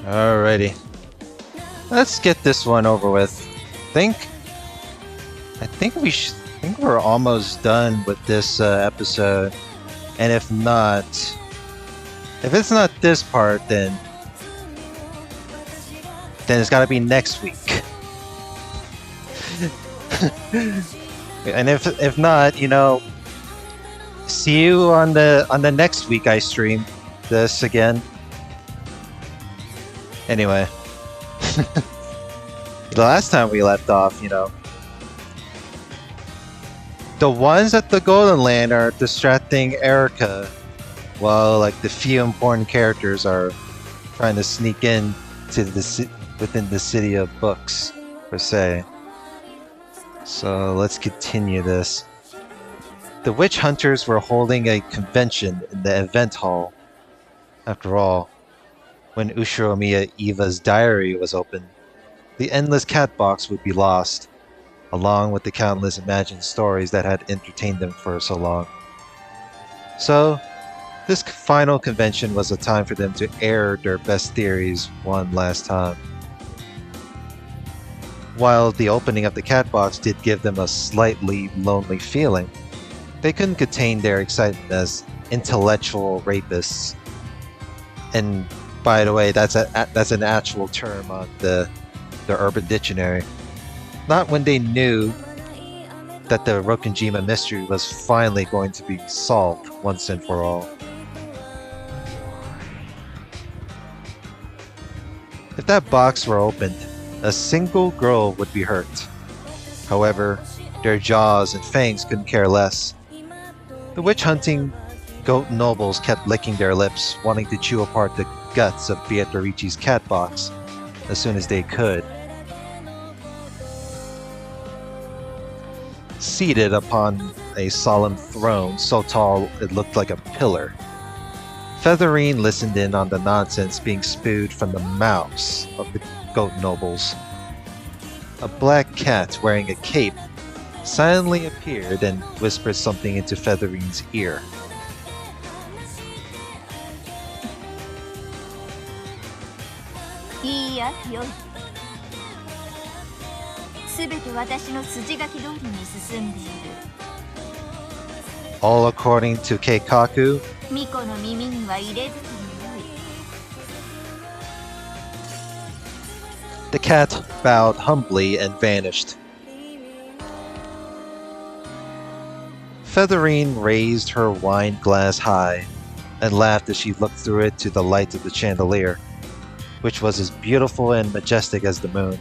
Alrighty. Let's get this one over with. Think I think we're almost done with this episode. And if it's not this part, then it's got to be next week. And if not, see you on the next week I stream this again. Anyway, the last time we left off, the ones at the Golden Land are distracting Erica, while like the few important characters are trying to sneak in to within the city of books, per se. So let's continue this. The witch hunters were holding a convention in the event hall. After all, when Ushiromiya Eva's diary was opened, the endless cat box would be lost, along with the countless imagined stories that had entertained them for so long. So, this final convention was a time for them to air their best theories one last time. While the opening of the cat box did give them a slightly lonely feeling, they couldn't contain their excitement as intellectual rapists. And by the way, that's an actual term on the Urban Dictionary. Not when they knew that the Rokenjima mystery was finally going to be solved once and for all. If that box were opened, a single girl would be hurt. However, their jaws and fangs couldn't care less. The witch-hunting goat nobles kept licking their lips, wanting to chew apart the guts of Beatrici's cat box as soon as they could. Seated upon a solemn throne so tall it looked like a pillar, Featherine listened in on the nonsense being spewed from the mouths of the goat nobles. A black cat wearing a cape silently appeared and whispered something into Featherine's ear. All according to Keikaku, the cat bowed humbly and vanished. Featherine raised her wine glass high and laughed as she looked through it to the light of the chandelier, which was as beautiful and majestic as the moon.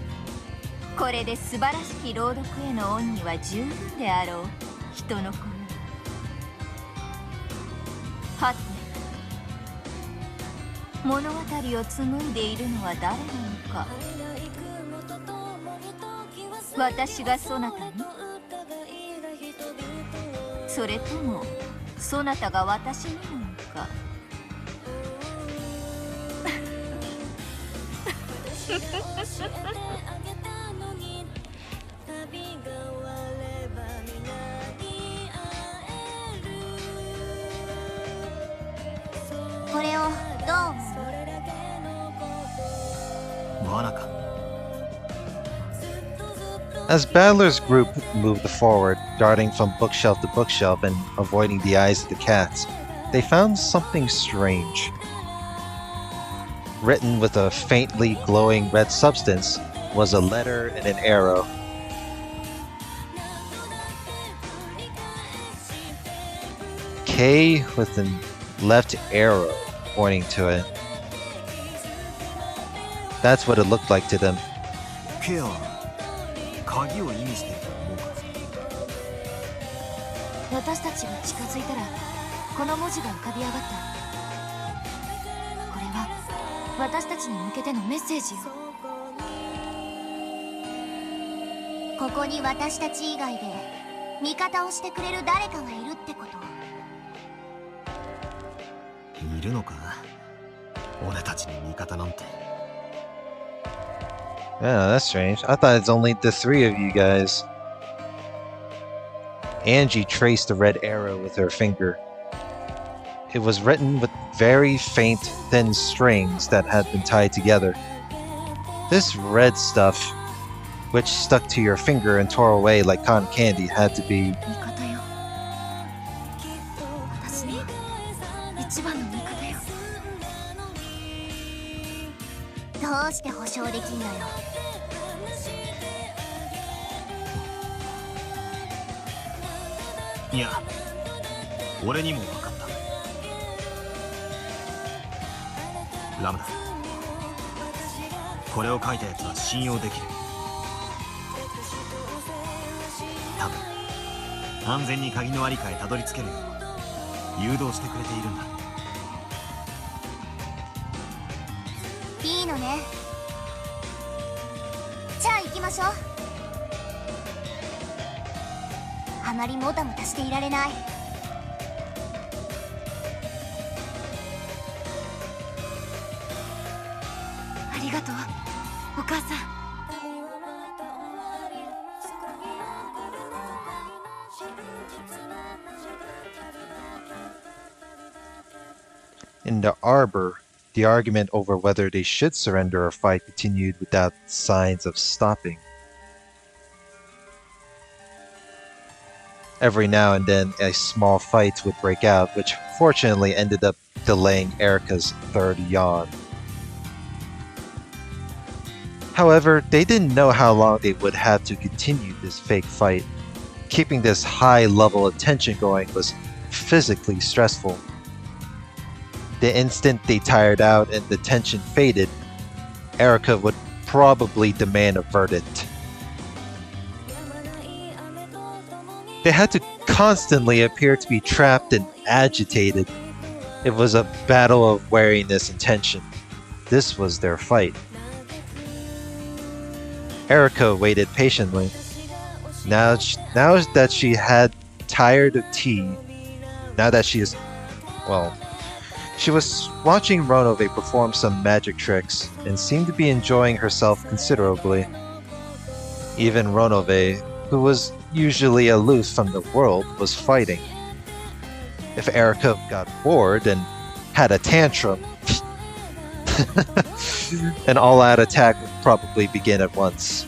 As Battler's group moved forward, darting from bookshelf to bookshelf and avoiding the eyes of the cats, they found something strange. Written with a faintly glowing red substance was a letter and an arrow. K with a left arrow pointing to it. That's what it looked like to them. K 鍵を意味していると思うか。私たちが近づいたらこの文字が浮かび上がった。これは私たちに向けてのメッセージよ。ここに私たち以外で味方をしてくれる誰かがいるってこと。いるのか？俺たちに味方なんて。Yeah, that's strange. I thought it's only the three of you guys. Angie traced the red arrow with her finger. It was written with very faint, thin strings that had been tied together. This red stuff, which stuck to your finger and tore away like cotton candy, had to be 味方よ。私の一番の味方よ。どうして保証できんのよ。いや、俺にも分かった。ラムダ、これを書いたやつは信用できる。多分安全に鍵のありかへたどり着けるよう誘導してくれているんだ。いいのね。じゃあ行きましょう。あまりもたもたしていられない。ありがとう、お母さん。in the arbor. The argument over whether they should surrender or fight continued without signs of stopping. Every now and then, a small fight would break out, which fortunately ended up delaying Erica's third yawn. However, they didn't know how long they would have to continue this fake fight. Keeping this high level of tension going was physically stressful. The instant they tired out and the tension faded, Erica would probably demand a verdict. They had to constantly appear to be trapped and agitated. It was a battle of wariness and tension. This was their fight. Erica waited patiently. Now that she had tired of tea, now that she is, well, she was watching Ronove perform some magic tricks and seemed to be enjoying herself considerably. Even Ronove, who was usually aloof from the world, was fighting. If Erica got bored and had a tantrum, an all-out attack would probably begin at once.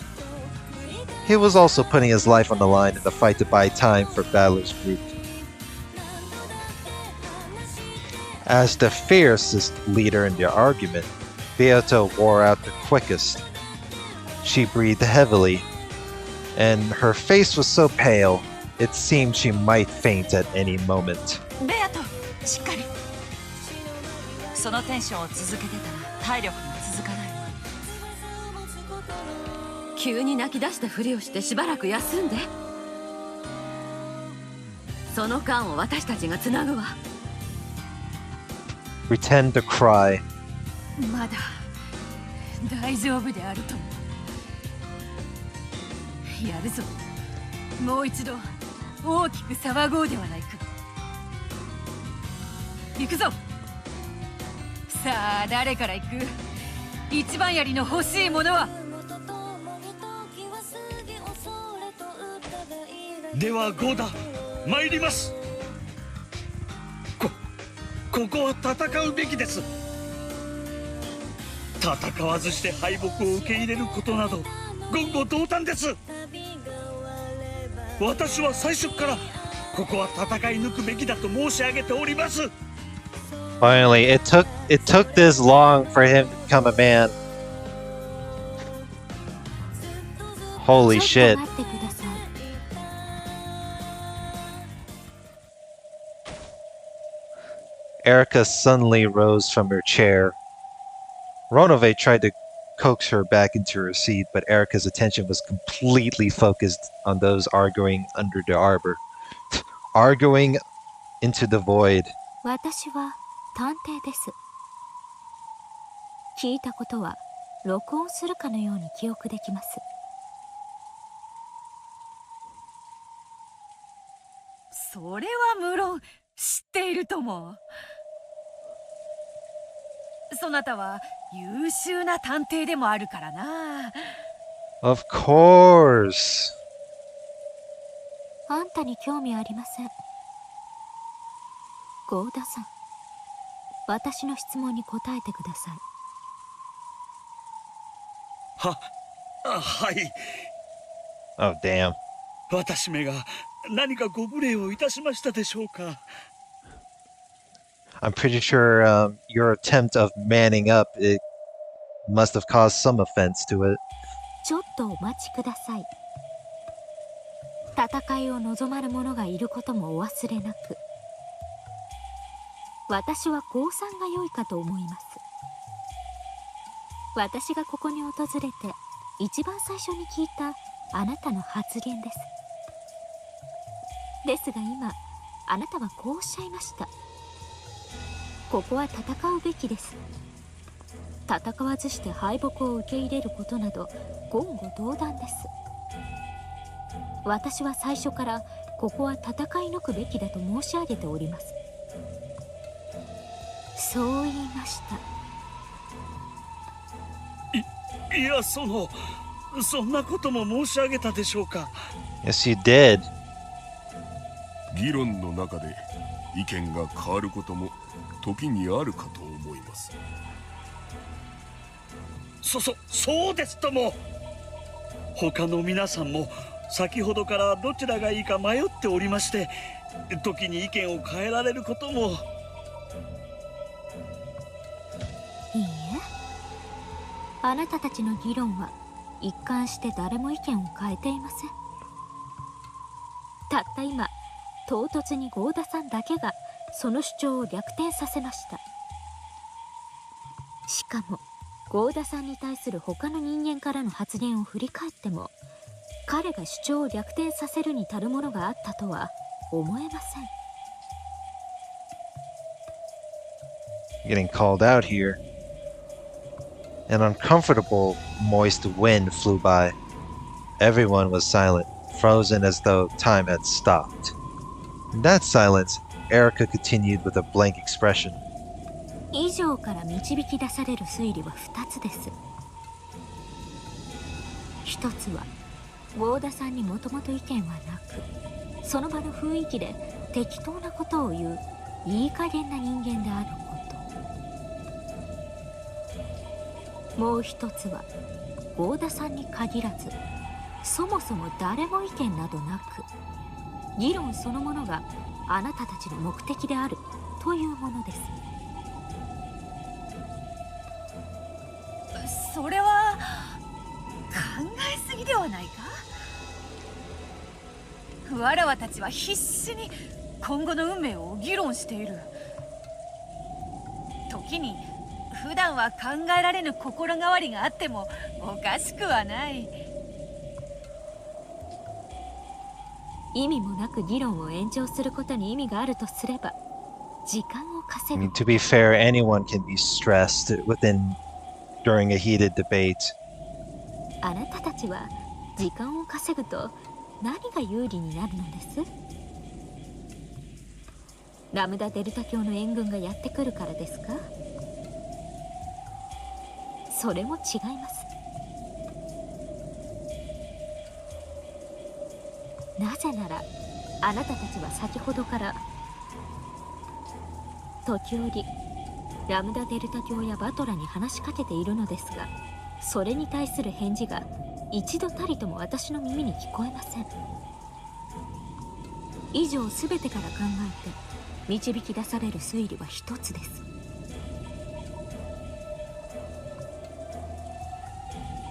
He was also putting his life on the line in the fight to buy time for Battler's group. As the fiercest leader in the argument, Beata wore out the quickest. She breathed heavily, and her face was so pale, it seemed she might faint at any moment. ベアト、しっかり。そのテンションを続けてたら体力が続かないわ。急に泣き出したふりをしてしばらく休んで。その間を私たちがつなぐわ。Pretend to cry. まだ大丈夫であると。やるぞ。もう一度大きく騒ごうではないか。行くぞ。さあ誰から行く？一番槍の欲しいものは。ではゴーダ、参ります。ここは戦うべきです。戦わずして敗北を受け入れることなど言語道断です。私は最初からここは戦い抜くべきだと申し上げております。 Finally, it took this long for him to become a man. Holy shit. Erica suddenly rose from her chair. Ronove tried to coax her back into her seat, but Erica's attention was completely focused on those arguing under the arbor. Arguing into the void. 私は探偵です。聞いたことは録音するかのように記憶できます。それは無論知っているとも。そなたは優秀な探偵でもあるからな。Of course. あんたに興味ありません。ゴーダさん。私の質問に答えてください。はい。Oh, damn. 私めが何かご無礼をいたしましたでしょうか。 I'm pretty sure your attempt of manning up it must have caused some offense to it. ちょっとお待ちください。戦いを望まぬ者がいることもお忘れなく。私は降参が良いかと思います。私がここに訪れて一番最初に聞いたあなたの発言です。ですが今あなたはこうおっしゃいました。ここは戦うべきです。戦わずして敗北を受け入れることなど言語道断です。私は最初からここは戦い抜くべきだと申し上げております。そう言いました。いや、そんなことも申し上げたでしょうか。 Yes, you did. 議論の中で意見が変わることも時にあるかと思います。そうですとも。他の皆さんも先ほどからどちらがいいか迷っておりまして、時に意見を変えられることも。いいえ、あなたたちの議論は一貫して誰も意見を変えていません。たった今唐突に合田さんだけがその主張を逆転させました。しかも合田さんに対する他の人間からの発言を振り返っても、彼が主張を逆転させるに足るものがあったとは思えません。Getting called out here. An uncomfortable, moist wind flew by. Everyone was silent, frozen as though time had stopped. In that silence, Erica continued with a blank expression. 以上から導き出される推理は2つです。1つは合田さんにもともと意見はなく、その場の雰囲気で適当なことを言ういい加減な人間であること。もう1つは合田さんに限らず、そもそも誰も意見などなく、議論そのものがあなたたちの目的であるというものです。それは考えすぎではないか。我らたちは必死に今後の運命を議論している。時に普段は考えられぬ心変わりがあってもおかしくはない。意味もなく議論を延長することに意味があるとすれば、時間を I 稼 mean, ぐ。 to be fair, anyone can be stressed during a heated debate. あなたたちは時間を稼ぐと何が有利になるのです？ラムダデルタ教の援軍がやってくるからですか？それも違います。なぜならあなたたちは先ほどから時折ラムダデルタ教やバトラに話しかけているのですが、それに対する返事が一度たりとも私の耳に聞こえません。以上すべてから考えて導き出される推理は一つです。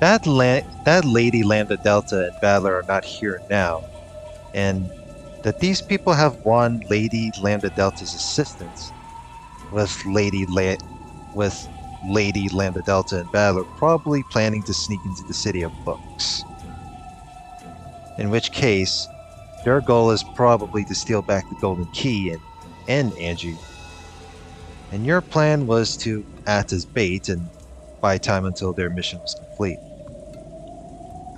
That Lady Lambda Delta and Battler are not here now, and that these people have won Lady Lambda Delta's assistance with Lady Lambda Delta and Battler probably planning to sneak into the City of Books. In which case, their goal is probably to steal back the Golden Key and end Angie. And your plan was to act as bait and buy time until their mission was complete.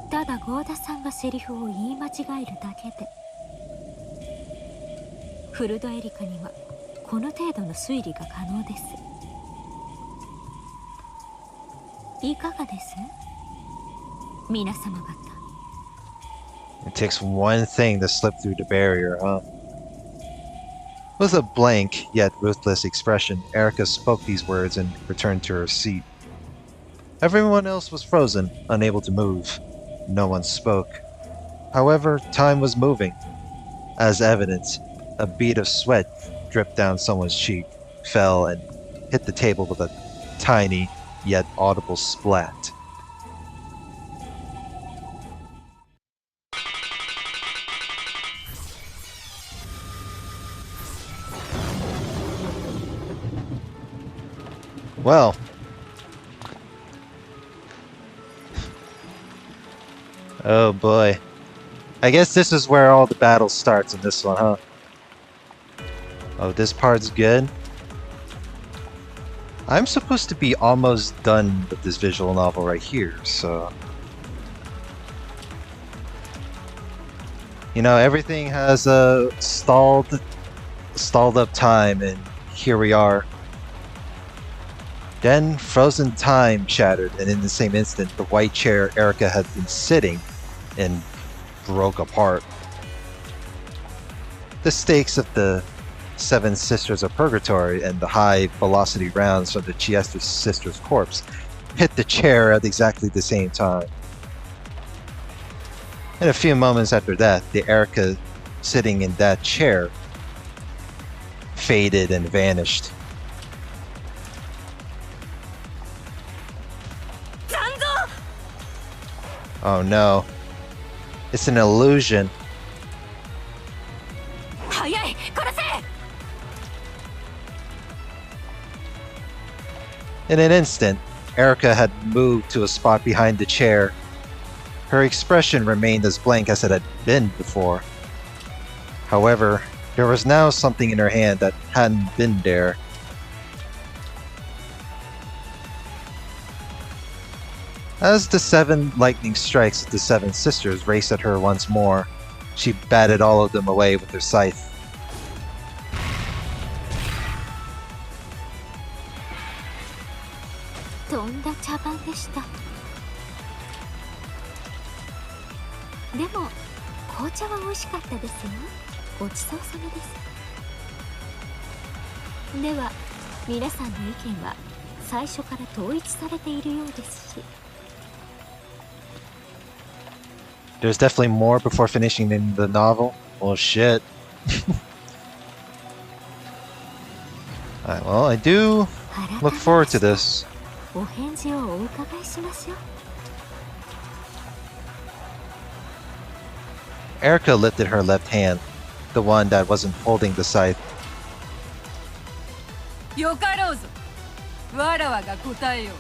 ただ合田さんがセリフを言い間違えるだけで、フルドエリカにはこの程度の推理が可能です。いかがです皆様方。 It takes one thing to slip through the barrier, huh? With a blank yet ruthless expression, Erica spoke these words and returned to her seat. Everyone else was frozen, unable to move. No one spoke. However, time was moving. As evidence, a bead of sweat dripped down someone's cheek, fell, and hit the table with a tiny yet audible splat. Well, oh boy. I guess this is where all the battle starts in this one, huh? Oh, this part's good. I'm supposed to be almost done with this visual novel right here, so... You know, everything has a stalled up time, and here we are. Then, frozen time shattered, and in the same instant, the white chair Erica had been sitting in broke apart. The stakes of the Seven Sisters of Purgatory and the high-velocity rounds from the Chiestas sisters' corpse hit the chair at exactly the same time. And a few moments after that, the Erica sitting in that chair faded and vanished. Oh no. It's an illusion. In an instant, Erica had moved to a spot behind the chair. Her expression remained as blank as it had been before. However, there was now something in her hand that hadn't been there. As the 7 lightning strikes of the 7 sisters raced at her once more, she batted all of them away with her scythe. There's definitely more before finishing in the novel. Well, shit. Alright, well, I do look forward to this. Erica lifted her left hand, the one that wasn't holding the scythe. よかろうぞ。わらわが答えよう。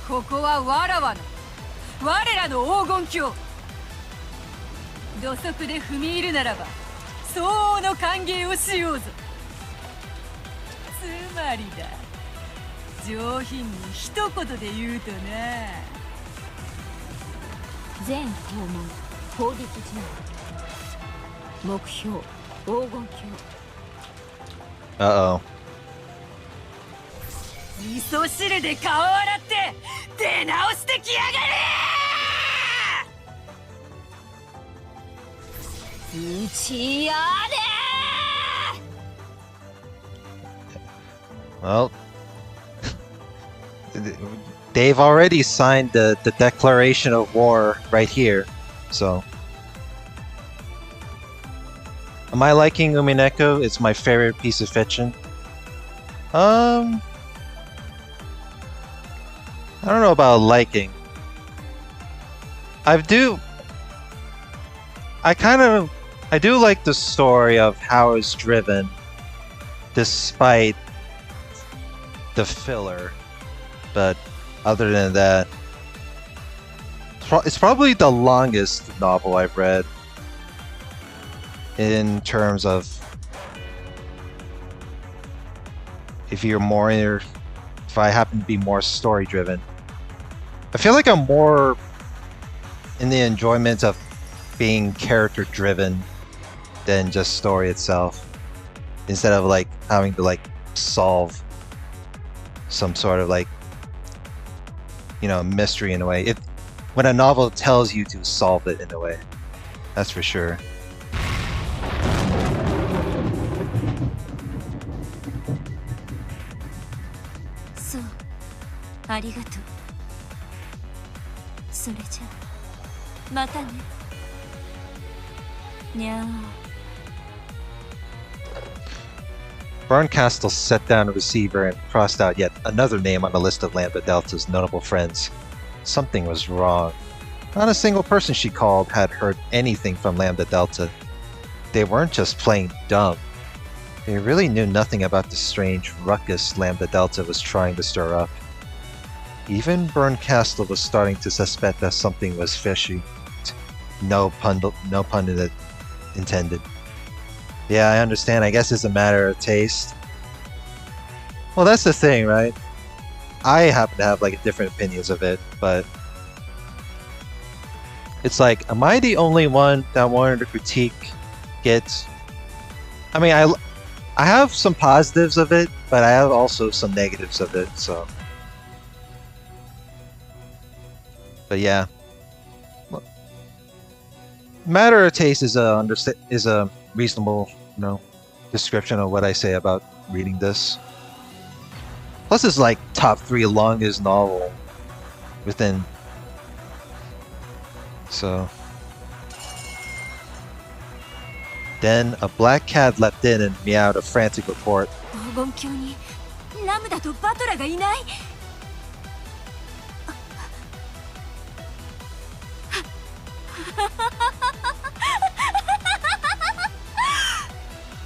ここはわらわの、我らの黄金鏡。土足で踏み入るならば、相応の歓迎をしようぞ。つまりだ、上品に一言で言うとな。全訪問攻撃準備。目標黄金鏡。Uh-oh. 味噌汁で顔洗って出直してきやがれ。打ちやれ。 Well, they've already signed the declaration of war right here, so... Am I liking Umineko? It's my favorite piece of fiction. I don't know about liking. I do like the story of how it's driven despite the filler, but other than that, it's probably the longest novel I've read in terms of if I happen to be more story driven. I feel like I'm more in the enjoyment of being character driven than just story itself, instead of like having to like solve some sort of like, you know, mystery in a way. When a novel tells you to solve it in a way, that's for sure. ありがとう。それじゃまたね。にゃー。 Barncastle set down a receiver and crossed out yet another name on the list of Lambda Delta's notable friends. Something was wrong. Not a single person she called had heard anything from Lambda Delta. They weren't just playing dumb. They really knew nothing about the strange ruckus Lambda Delta was trying to stir up. Even Barncastle was starting to suspect that something was fishy. No pun intended. Yeah, I understand. I guess it's a matter of taste. Well, that's the thing, right? I happen to have like different opinions of it, but it's like, am I the only one that wanted to critique it? I mean, I have some positives of it, but I have also some negatives of it. So, but yeah, matter of taste is a reasonable, description of what I say about reading this. Plus, it's like top 3 longest novel within. So, then a black cat leapt in and meowed a frantic report. 黄金鏡にラムダとバトラがいない。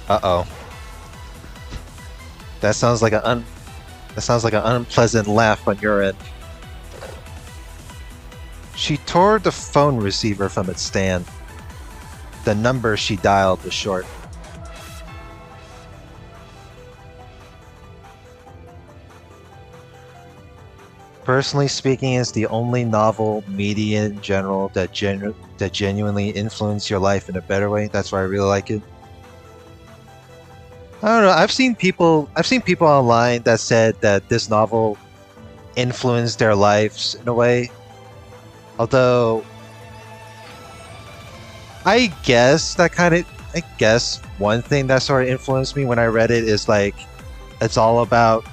Uh-oh. That sounds like an unpleasant laugh on your end. She tore the phone receiver from its stand. The number she dialed was short. Personally speaking, it's the only novel, media in general, that genuinely influenced your life in a better way. That's why I really like it. I don't know. I've seen people online that said that this novel influenced their lives in a way. Although, I guess one thing that sort of influenced me when I read it is like, it's all about,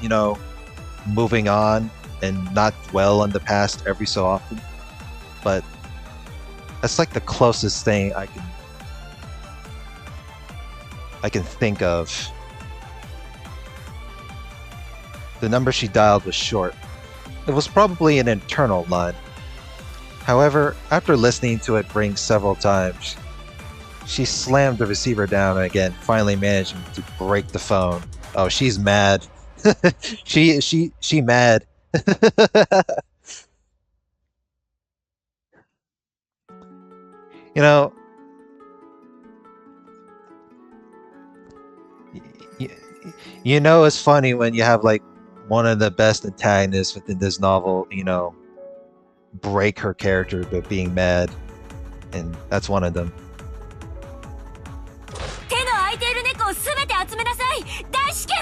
moving on and not dwell on the past every so often. But that's like the closest thing I can think of. The number she dialed was short. It was probably an internal line. However, after listening to it ring several times, she slammed the receiver down again, finally managing to break the phone. Oh, she's mad. she mad. It's funny when you have like one of the best antagonists within this novel, break her character by being mad, and that's one of them. 手の空いている猫をすべて集めなさい。大至急。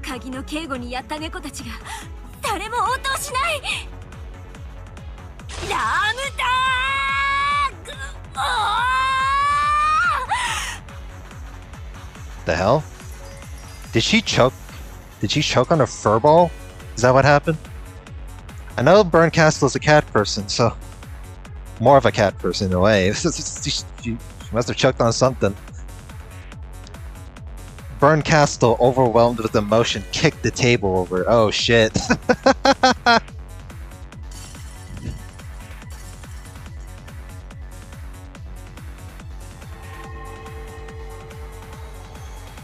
鍵の警護にやった猫たちが誰も応答しない。ラムダーグ。The hell? Did she choke on a furball? Is that what happened? I know Barncastle is a cat person, so more of a cat person in a way. She must have choked on something. Barncastle, overwhelmed with emotion, kicked the table over. Oh shit.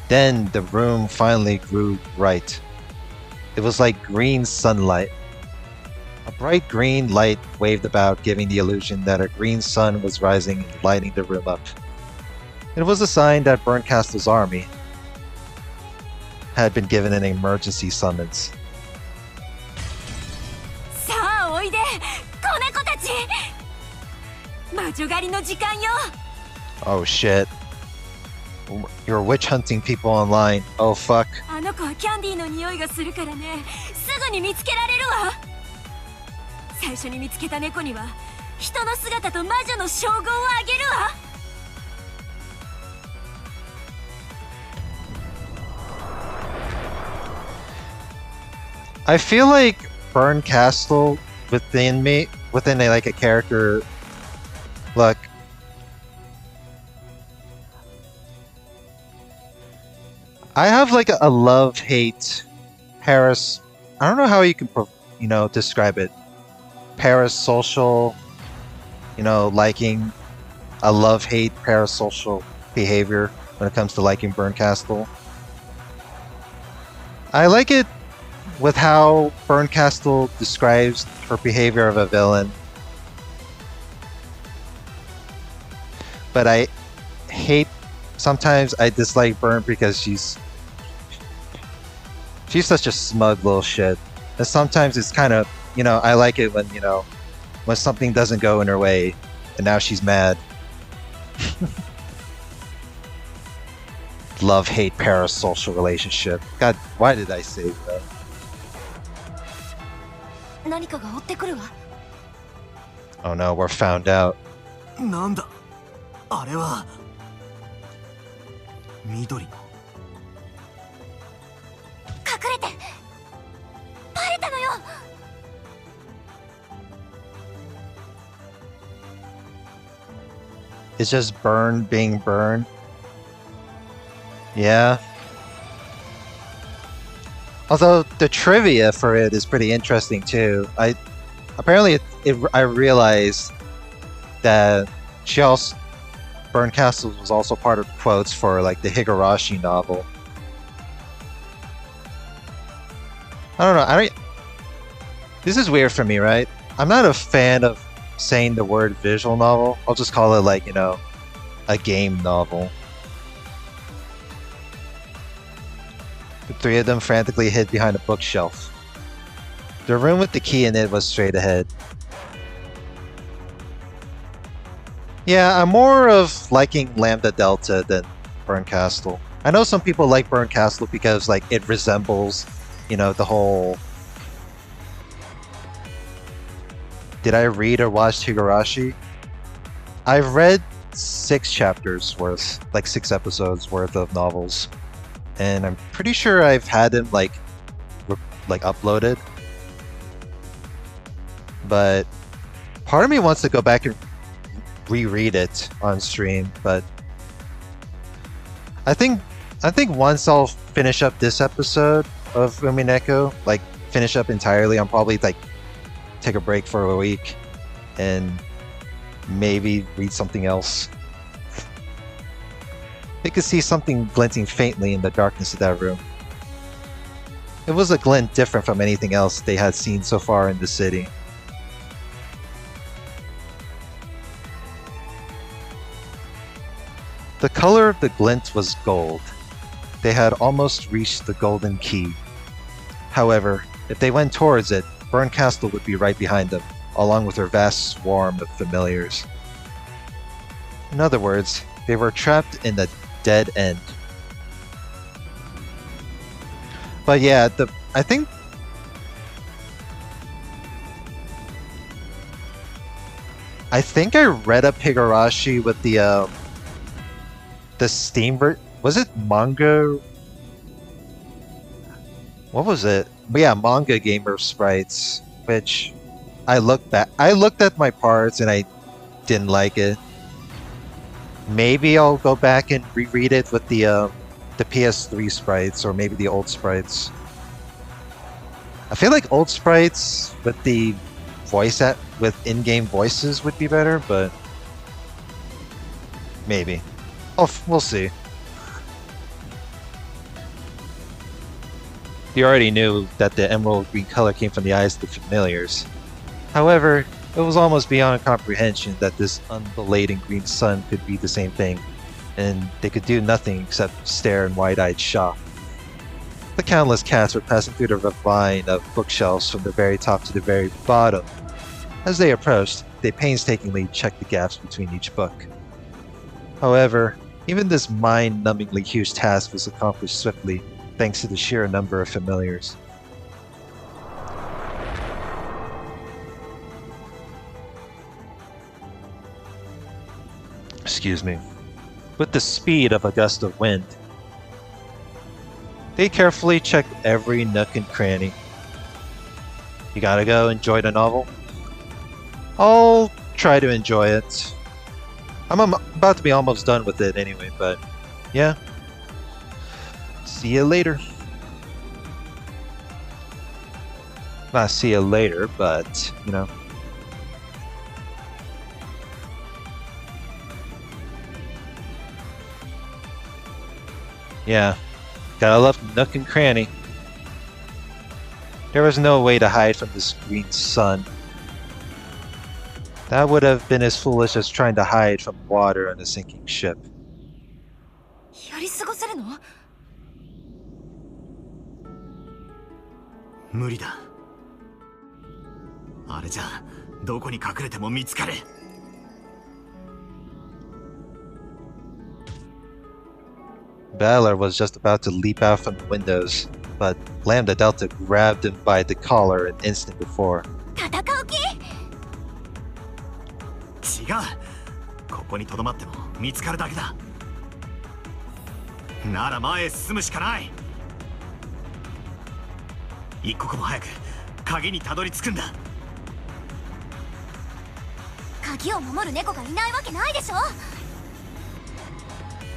Then the room finally grew bright. It was like green sunlight. A bright green light waved about, giving the illusion that a green sun was rising and lighting the room up. It was a sign that Barncastle's army had been given an emergency summons. さあおいで、子猫たち。魔女狩りの時間よ。 Oh shit. You're witch hunting people online. Oh fuck. あの子はキャンディーの匂いがするからね。すぐに見つけられるわ。最初に見つけた猫には人の姿と魔女の称号をあげるわ。I feel like Burn Castle within me, within like a character. Look, I have like a love-hate Paris. I don't know how you can, describe it. Parasocial, liking a love-hate parasocial behavior when it comes to liking Burn Castle. I like it with how Burn Castle describes her behavior of a villain. But I hate, sometimes I dislike Burn because she's such a smug little shit. And sometimes it's kind of, I like it when, when something doesn't go in her way and now she's mad. Love-hate parasocial relationship. God, why did I say that? 何かが追ってくるわ。 Oh no, we're found out. なんだあれは。緑の。隠れて。バレたのよ。 It's just Burn being Burn. Yeah. Although the trivia for it is pretty interesting too. I realized that Burn Castle was also part of quotes for like the Higurashi novel. I don't know. This is weird for me, right? I'm not a fan of saying the word visual novel. I'll just call it like, a game novel. The three of them frantically hid behind a bookshelf. The room with the key in it was straight ahead. Yeah, I'm more of liking Lambda Delta than Burn Castle. I know some people like Burn Castle because like it resembles, the whole... Did I read or watch Higurashi? I've read 6 chapters worth, like 6 episodes worth of novels. And I'm pretty sure I've had them like uploaded. But part of me wants to go back and reread it on stream, but I think once I'll finish up this episode of Umineko, like finish up entirely, I'll probably like take a break for a week and maybe read something else. They could see something glinting faintly in the darkness of that room. It was a glint different from anything else they had seen so far in the city. The color of the glint was gold. They had almost reached the golden key. However, if they went towards it, Burn Castle would be right behind them, along with her vast swarm of familiars. In other words, they were trapped in the dead end. But yeah, I think I read up Higurashi with the Steam was it manga? What was it? But yeah, Manga Gamer sprites, which I looked at my parts and I didn't like it. Maybe I'll go back and reread it with the PS3 sprites, or maybe the old sprites. I feel like old sprites with the with in-game voices would be better, but maybe. We'll see. You already knew that the emerald green color came from the eyes of the familiars. However, it was almost beyond comprehension that this unbelated green sun could be the same thing, and they could do nothing except stare in wide-eyed shock. The countless cats were passing through the ravine of bookshelves from the very top to the very bottom. As they approached, they painstakingly checked the gaps between each book. However, even this mind-numbingly huge task was accomplished swiftly, thanks to the sheer number of familiars. Excuse me. With the speed of a gust of wind. They carefully checked every nook and cranny. You gotta go enjoy the novel. I'll try to enjoy it. About to be almost done with it anyway, but yeah. See you later. Not see you later, but you know. Yeah. Gotta love nook and cranny. There was no way to hide from this green sun. That would have been as foolish as trying to hide from water on a sinking ship. やり過ごせるの？無理だ。あれじゃどこに隠れても見つかれ。Battler was just about to leap out from the windows, but Lambda Delta grabbed him by the collar an instant before. 戦う気？違う。ここにとどまっても見つかるだけだ。なら前へ進むしかない。一刻も早く鍵にたどり着くんだ。鍵を守る猫がいないわけないでしょ。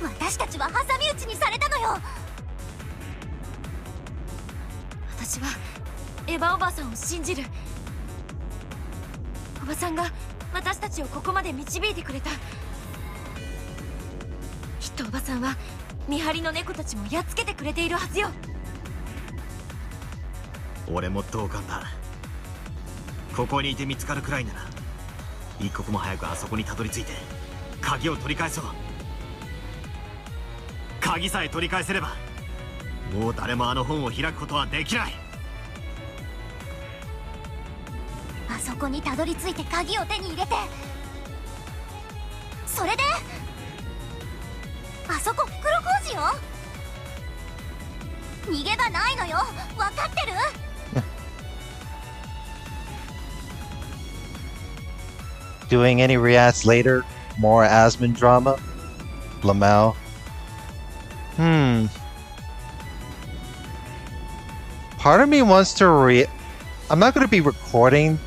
私たちは挟み撃ちにされたのよ。私はエヴァおばさんを信じる。おばさんが私たちをここまで導いてくれた。きっとおばさんは見張りの猫たちもやっつけてくれているはずよ。俺も同感だ。ここにいて見つかるくらいなら一刻も早くあそこにたどり着いて鍵を取り返そう。鍵さえ取り返せればもう誰もあの本を開くことはできない。あそこにたどり着いて鍵を手に入れて、それであそこ袋小路よ。逃げ場ないのよ、分かってるDoing any reacts later? More Asmon drama? Lamau? Part of me wants to I'm not going to be recording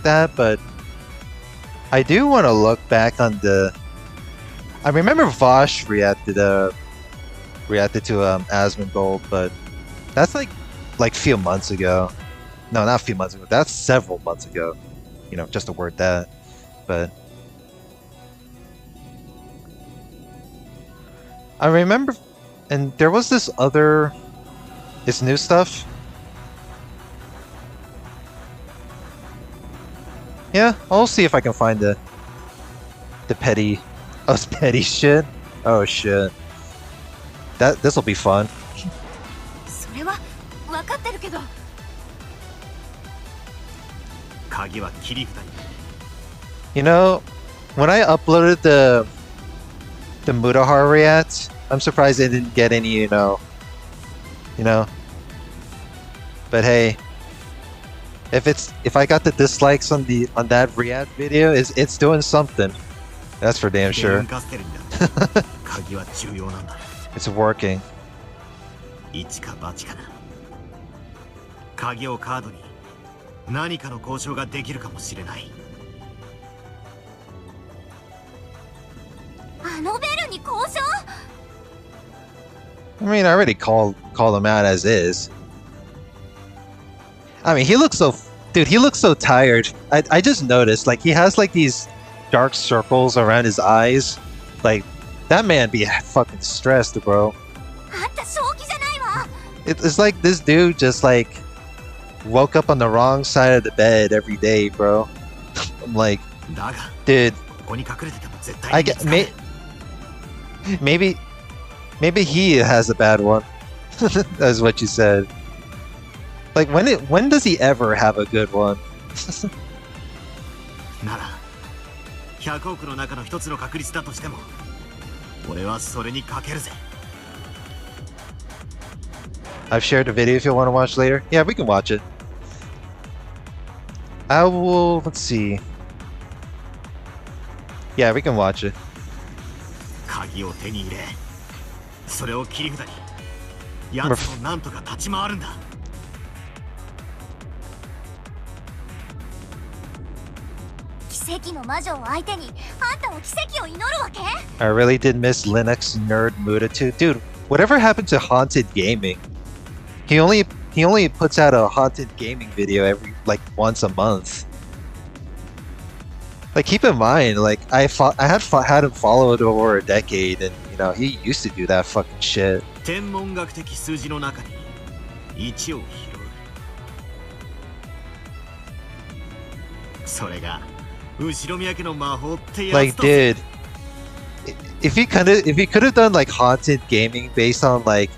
that, but I do want to look back on the... I remember Vosh reacted to Asmon Gold, but that's like a few months ago. No, not a few months ago. That's several months ago. You know, just to word that. But I remember, and there was this other... It's new stuff. Yeah, I'll see if I can find the petty shit. Oh shit. This'll be fun. それは分かってるけど。鍵は切り札に。You know, when I uploaded the Mutahar react, I'm surprised it didn't get any, you know. But hey, if I got the dislikes on that react video, it's doing something. That's for damn sure. It's working. 一か八かな。鍵をカードに何かの交渉ができるかもしれない。あのベルに交渉？ I mean, I already called him out as is. I mean, he looks so tired. I just noticed, like, he has like these dark circles around his eyes. Like, that man be fucking stressed, bro. あんた正気じゃないわ。 It's like this dude just like woke up on the wrong side of the bed every day, bro. I'm like, dude, I get maybe he has a bad one. That's what you said. Like, when does he ever have a good one? なら100億の中の一つの確率だとしても俺はそれにかけるぜ。 I've shared a video if you want to watch later. Yeah, we can watch it. I will... Let's see. Yeah, we can watch it. 鍵を手に入れそれを切り札に奴となんとか立ち回るんだ。奇跡の魔女を相手にあんたは奇跡を祈るわけ？ I really did miss Linux nerd Muda too. Dude, whatever happened to haunted gaming? He only puts out a haunted gaming video every like once a month. Like keep in mind, like I had him followed over a decade, and you know he used to do that fucking shit. 天文学的数字の中に1を拾う。それが後ろ宮家の魔法ってやつだ。 Like, dude, if he could have done like haunted gaming based on like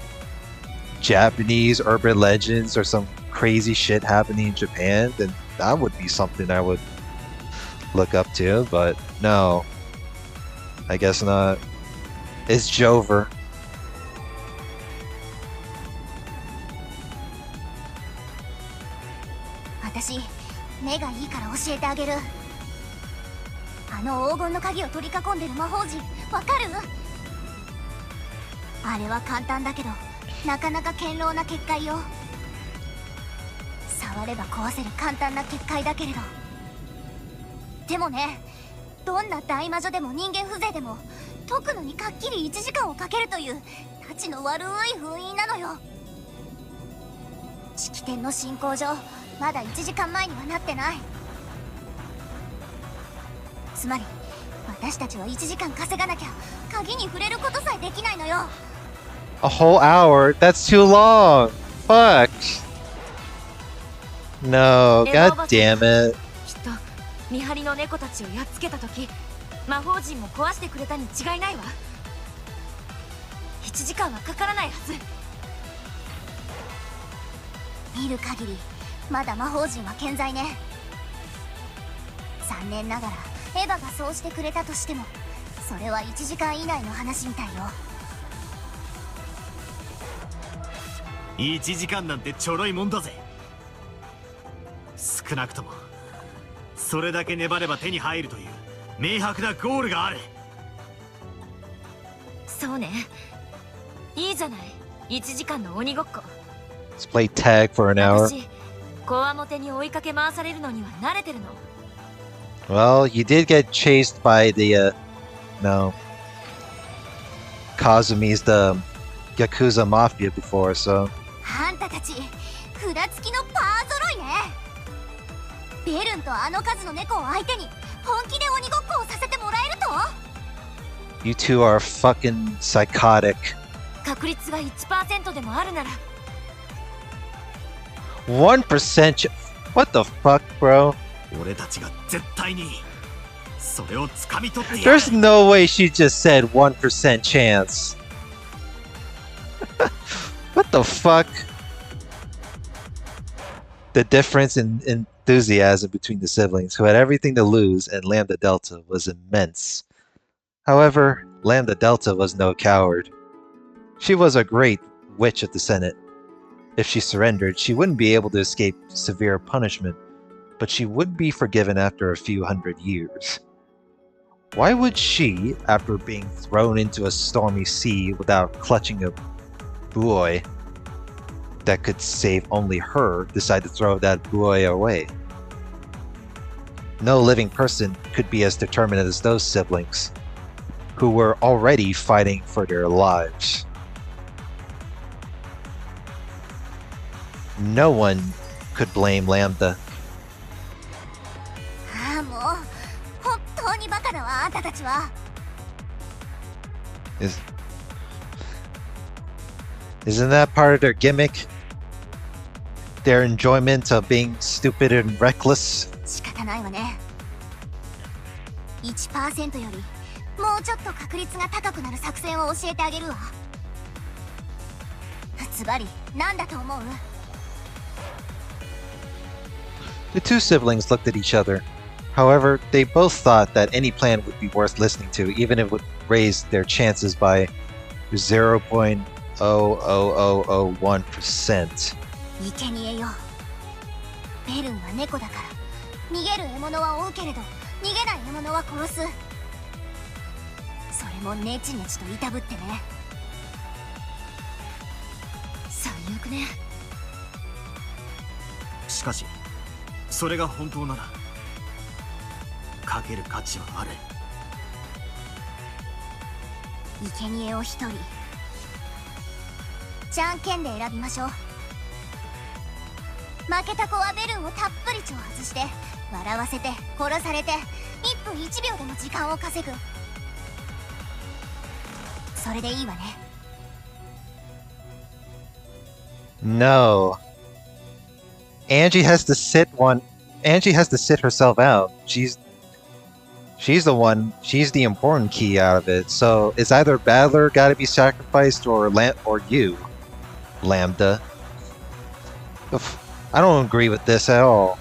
Japanese urban legends or some crazy shit happening in Japan, then that would be something I would look up to. But no, I guess not. It's Jover. 私目がいいから教えてあげる。あの黄金の鍵を取り囲んでる魔法陣わかる？あれは簡単だけどなかなか堅牢な結界よ。触れば壊せる簡単な結界だけれど、でもね、どんな大魔女でも人間風情でも解くのにかっきり1時間をかけるというたちの悪い封印なのよ。式典の進行上まだ1時間前にはなってない。つまり私たちは1時間稼がなきゃ鍵に触れることさえできないのよ。 A whole hour? That's too long. Fuck. No, god damn it. きっと見張りの猫たちをやっつけた時魔法陣も壊してくれたに違いないわ。1時間はかからないはず。見る限りまだ魔法陣は健在ね。残念ながらエヴァがそうしてくれたとしてもそれは1時間以内の話みたいよ。1時間なんてちょろいもんだぜ。少なくともそれだけ粘れば手に入るという明白なゴールがある。そうね、いいじゃない、1時間の鬼ごっこ。 Let's play tag for an hour. 私こわもてに追いかけ回されるのには慣れてるの。 Well, you did get chased by the, no. Kazumi's the Yakuza Mafia before, so. あんたたち札付きのパー揃いね。ベルンとあの数の猫を相手に本気で鬼ごっこをさせてもらえると？ You two are fucking psychotic. 確率が 1% でもあるなら。 1%? What the fuck, bro? 俺たちが絶対にそれを掴み取ってやる。 There's no way she just said 1% chance. What the fuck? The difference in enthusiasm between the siblings, who had everything to lose, and Lambda Delta was immense. However, Lambda Delta was no coward. She was a great witch of the Senate. If she surrendered, she wouldn't be able to escape severe punishment, but she would be forgiven after a few hundred years. Why would she, after being thrown into a stormy sea without clutching a buoy that could save only her, decide to throw that buoy away? No living person could be as determined as those siblings, who were already fighting for their lives. No one could blame Lambda. ああもう本当にバカだわあんたたちは。 Isn't that part of their gimmick? Their enjoyment of being stupid and reckless? 仕方ないわね。1% よりもうちょっと確率が高くなる作戦を教えてあげるわ。ズバリなんだと思う？ The two siblings looked at each other. However, they both thought that any plan would be worth listening to, even if it would raise their chances by 0.00001%. 生贄よ。ベルンは猫だから逃げる獲物は追うけれど逃げない獲物は殺す。それもネチネチといたぶってね。最悪ね。しかしそれが本当ならかける価値はある。生贄を一人じゃんけんで選びましょう。負けた子はベルンをたっぷり超外して笑わせて殺されて1分1秒でも時間を稼ぐ。それでいいわね。 No. Angie has to sit herself out. She's the one. She's the important key out of it. So it's either Battler got to be sacrificed or you, Lambda. I don't agree with this at all.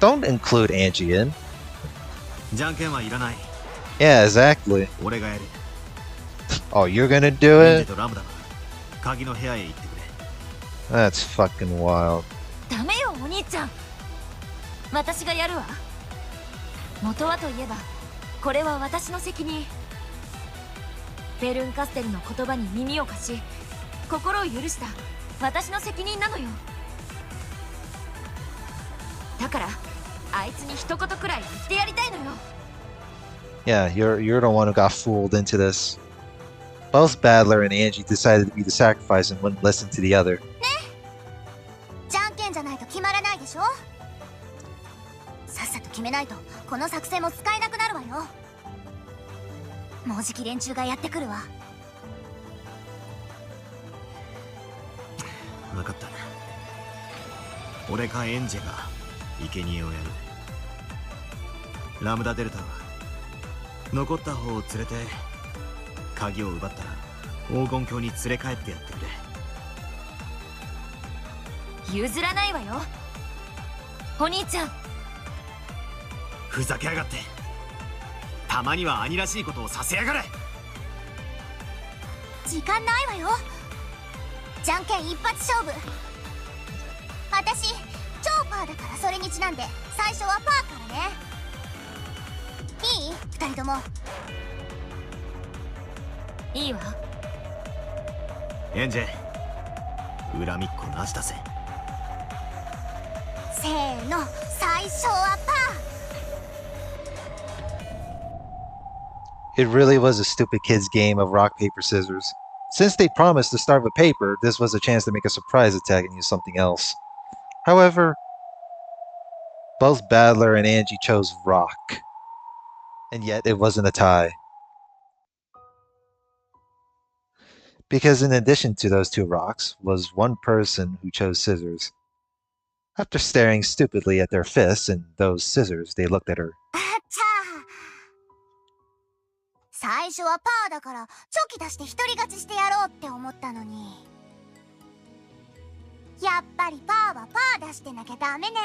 Don't include Angie in. じゃんけんはいらない。 Yeah, exactly. 俺がやる。 Oh, you're gonna do レンジ it? とラムダは鍵の部屋へ行ってくれ。 That's fucking wild. ダメよお兄ちゃん、私がやるわ。元はといえばこれは私の責任。ベルンカステルの言葉に耳を貸し心を許した私の責任なのよ。だからあいつに一言くらい言ってやりたいのよ。 Yeah, you're the one who got fooled into this. Both Battler and Angie decided to be the sacrifice and wouldn't listen to the other. じゃんけんじゃないと決まらないでしょ。さっさと決めないとこの作戦も使えなくなるわよ。もうじき連中がやってくるわ。分かった。俺かエンジェが生贄をやる。ラムダデルタは残った方を連れて鍵を奪ったら黄金鏡に連れ帰ってやってくれ。譲らないわよお兄ちゃん。ふざけやがって。たまには兄らしいことをさせやがれ。時間ないわよ。じゃんけん一発勝負。私超パーだからそれにちなんで最初はパーからね。いい？二人とも。いいわ。エンジェ恨みっこなしだぜ。せーの、最初はパー。 It really was a stupid kid's game of rock, paper, scissors. Since they promised to start with paper, this was a chance to make a surprise attack and use something else. However, both Battler and Angie chose rock. And yet it wasn't a tie. Because in addition to those two rocks was one person who chose scissors. After staring stupidly at their fists and those scissors, they looked at her. あっちゃー。最初はパーだからチョキ出して一人勝ちしてやろうって思ったのに、やっぱりパーはパー出してなきゃダメね。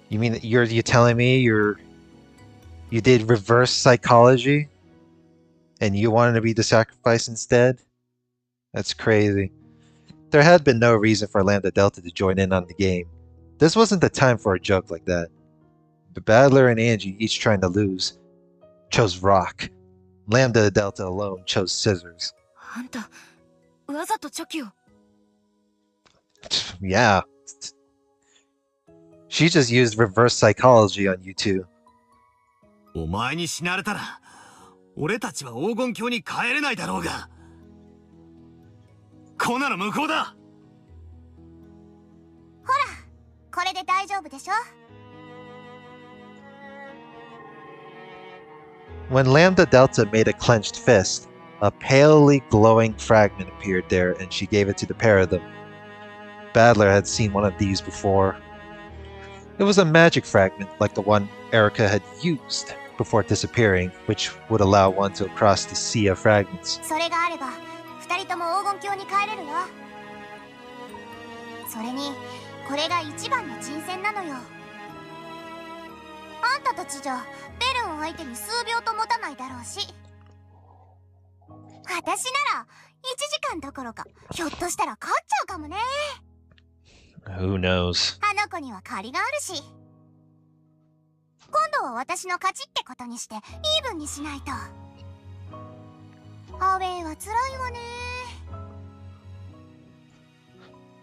You mean you telling me you did reverse psychology and you wanted to be the sacrifice instead? That's crazy. There had been no reason for Lambda Delta to join in on the game. This wasn't the time for a joke like that. The Battler and Angie, each trying to lose, chose rock. Lambda Delta alone chose scissors. あんたわざとチョキを。 Yeah. She just used reverse psychology on you two. お前に死なれたら俺たちは黄金鏡に帰れないだろうが。こんなの無効だ。ほら、これで大丈夫でしょ。 When Lambda Delta made a clenched fist, a palely glowing fragment appeared there and she gave it to the pair of them. Battler had seen one of these before. It was a magic fragment like the one Erica had used before disappearing, which would allow one to cross the sea of fragments. それがあれば二人とも黄金鏡に帰れるわ。それにこれが一番の珍戦なのよ。あんたたちじゃベルン相手に数秒と持たないだろうし、私なら1時間どころかひょっとしたら勝っちゃうかもね。 Who knows? あの子には借りがあるし、今度は私の勝ちってことにしてイーブンにしないと。アウェイは辛いわね。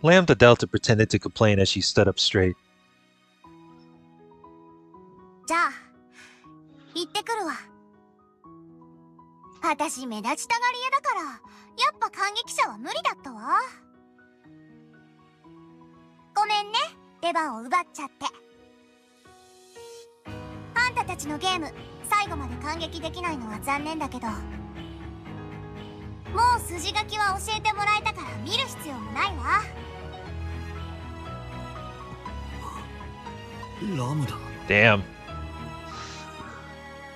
Lambda Delta pretended to complain as she stood up straight. ってくるわ。私目立ちたがり屋だから、やっぱ感激者は無理だったわ。ごめんね、出番を奪っちゃって。あんたたちのゲーム、最後まで感激できないのは残念だけど、もう筋書きは教えてもらえたから見る必要もないわ。ラムだ。 Damn.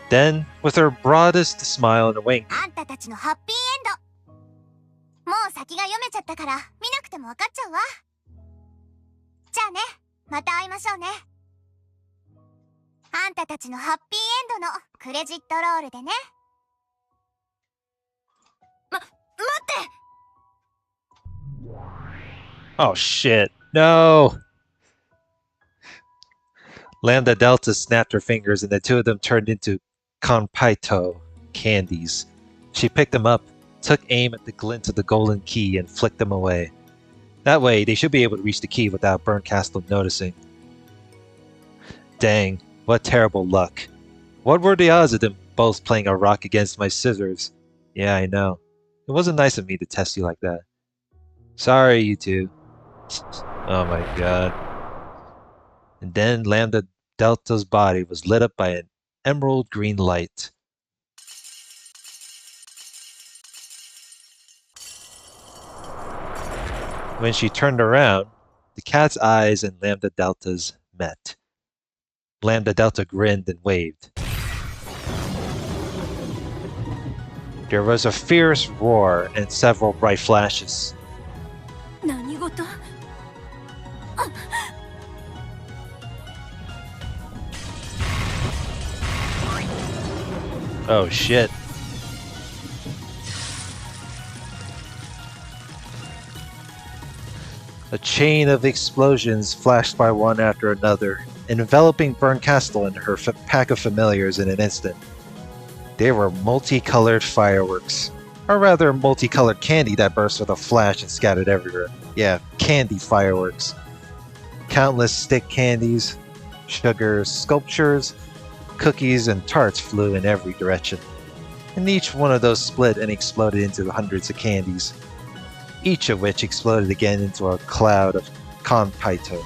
Then, with her broadest smile and a wink, あんたたちのハッピーエンド。もう先が読めちゃったから見なくても分かっちゃうわ。じゃあね、また会いましょうね。あんたたちのハッピーエンドのクレジットロールでね。待って。 oh shit, no! Lambda Delta snapped her fingers and the two of them turned into Konpaito candies. She picked them up, took aim at the glint of the golden key, and flicked them away. That way, they should be able to reach the key without Burncastle noticing. Dang, what terrible luck. What were the odds of them both playing a rock against my scissors? Yeah, I know. It wasn't nice of me to test you like that. Sorry, you two. Oh my god. And then Lambda Delta's body was lit up by an emerald green light. When she turned around, the cat's eyes and Lambda Delta's met. Lambda Delta grinned and waved. There was a fierce roar and several bright flashes. 何事？ Oh shit. A chain of explosions flashed by one after another, enveloping Burncastle and her pack of familiars in an instant. They were multicolored fireworks, or rather multicolored candy that burst with a flash and scattered everywhere. Yeah, candy fireworks. Countless stick candies, sugars, sculptures, cookies, and tarts flew in every direction, and each one of those split and exploded into hundreds of candies, each of which exploded again into a cloud of Konpaito.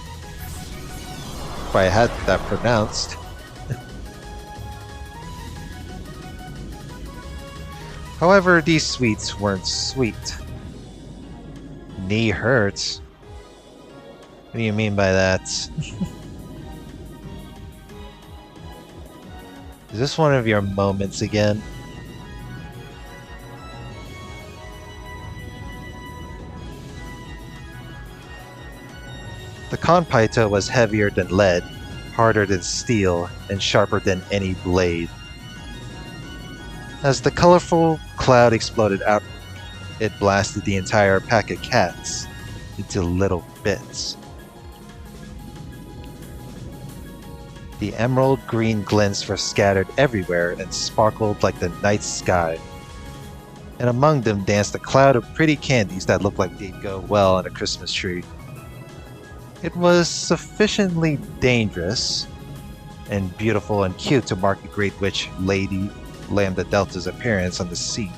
If I had that pronounced. However, these sweets weren't sweet. Knee hurts? What do you mean by that? Is this one of your moments again? The Konpaito was heavier than lead, harder than steel, and sharper than any blade. As the colorful cloud exploded out, it blasted the entire pack of cats into little bits. The emerald green glints were scattered everywhere and sparkled like the night sky. And among them danced a cloud of pretty candies that looked like they'd go well on a Christmas tree. It was sufficiently dangerous and beautiful and cute to mark the Great Witch Lady Lambda Delta's appearance on the scene.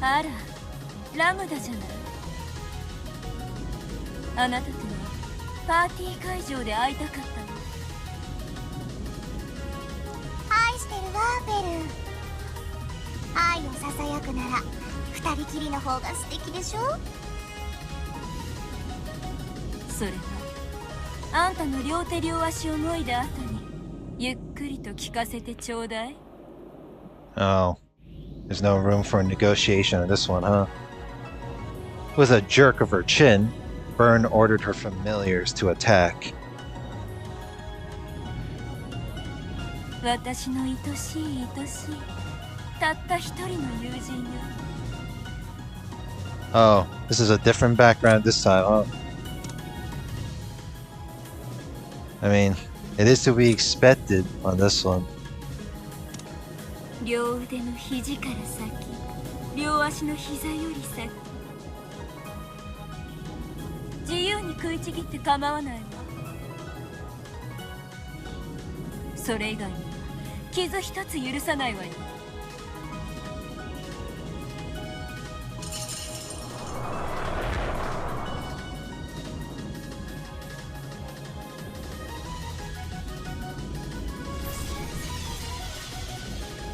あら、ラムダじゃない。あなたとはパーティー会場で会いたかったの。愛してるわ、ベル。愛をささやくなら二人きりの方が素敵でしょ。それはあんたの両手両足を脱いだ後にゆっくりと聞かせてちょうだい。 Oh, there's no room for a negotiation on this one, huh? With a jerk of her chin, Byrne ordered her familiars to attack. 私の愛しい愛しいたった一人の友人よ。 Oh, this is a different background this time, huh? I mean, it is to be expected on this one. 両腕の肘から先、両足の膝より先。自由に食いちぎって構わないわ。それ以外には傷一つ許さないわよ。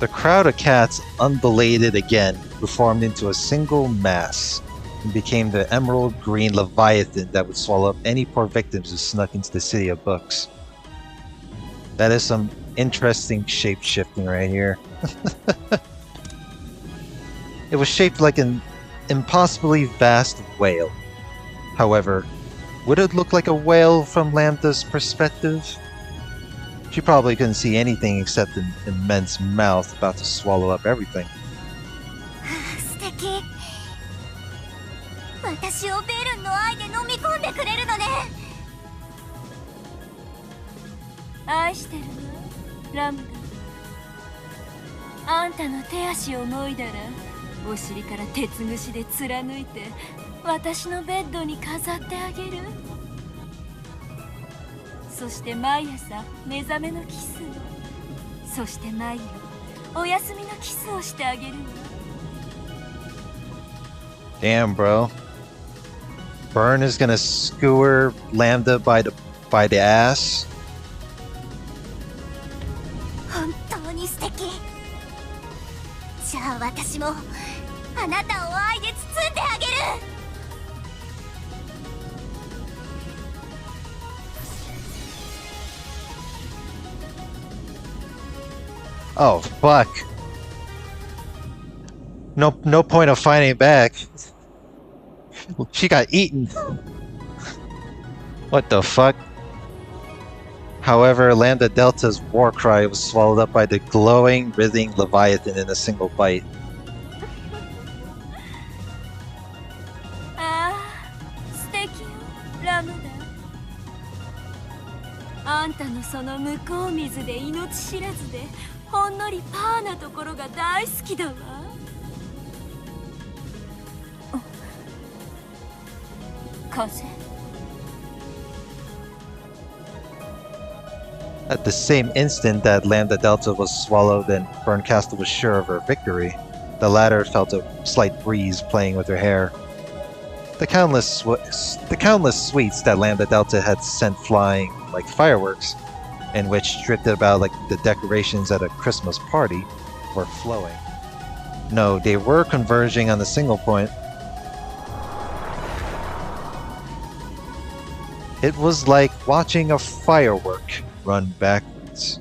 The crowd of cats undulated again, who formed into a single mass, and became the emerald green leviathan that would swallow up any poor victims who snuck into the city of books. That is some interesting shape shifting right here. It was shaped like an impossibly vast whale. However, would it look like a whale from Lambda's perspective? She probably couldn't see anything except an immense mouth about to swallow up everything. 素敵。私をベルンの愛で飲み込んでくれるのね。愛してるわ、ラムダ。あんたの手足をもいだら、お尻から鉄串で貫いて私のベッドに飾ってあげる。そして毎朝目覚めのキスを、そして毎夜お休みのキスをしてあげるわ。 Damn, bro. Burn is gonna skewer Lambda by the ass. 本当に素敵。じゃあ私もあなたを愛で包んであげる。Oh fuck. No point of fighting back. She got eaten. What the fuck? However, Lambda Delta's war cry was swallowed up by the glowing, writhing Leviathan in a single bite. ああ、素敵よ、ラムダ。あんたのその向こう水で命知らずでほんのりパーなところが大好きだわ。風。 At the same instant that Lambda Delta was swallowed and Burncastle was sure of her victory, the latter felt a slight breeze playing with her hair. The countless sweets that Lambda Delta had sent flying like fireworks, and which drifted about like the decorations at a Christmas party, were flowing. No, they were converging on a single point. It was like watching a firework run backwards.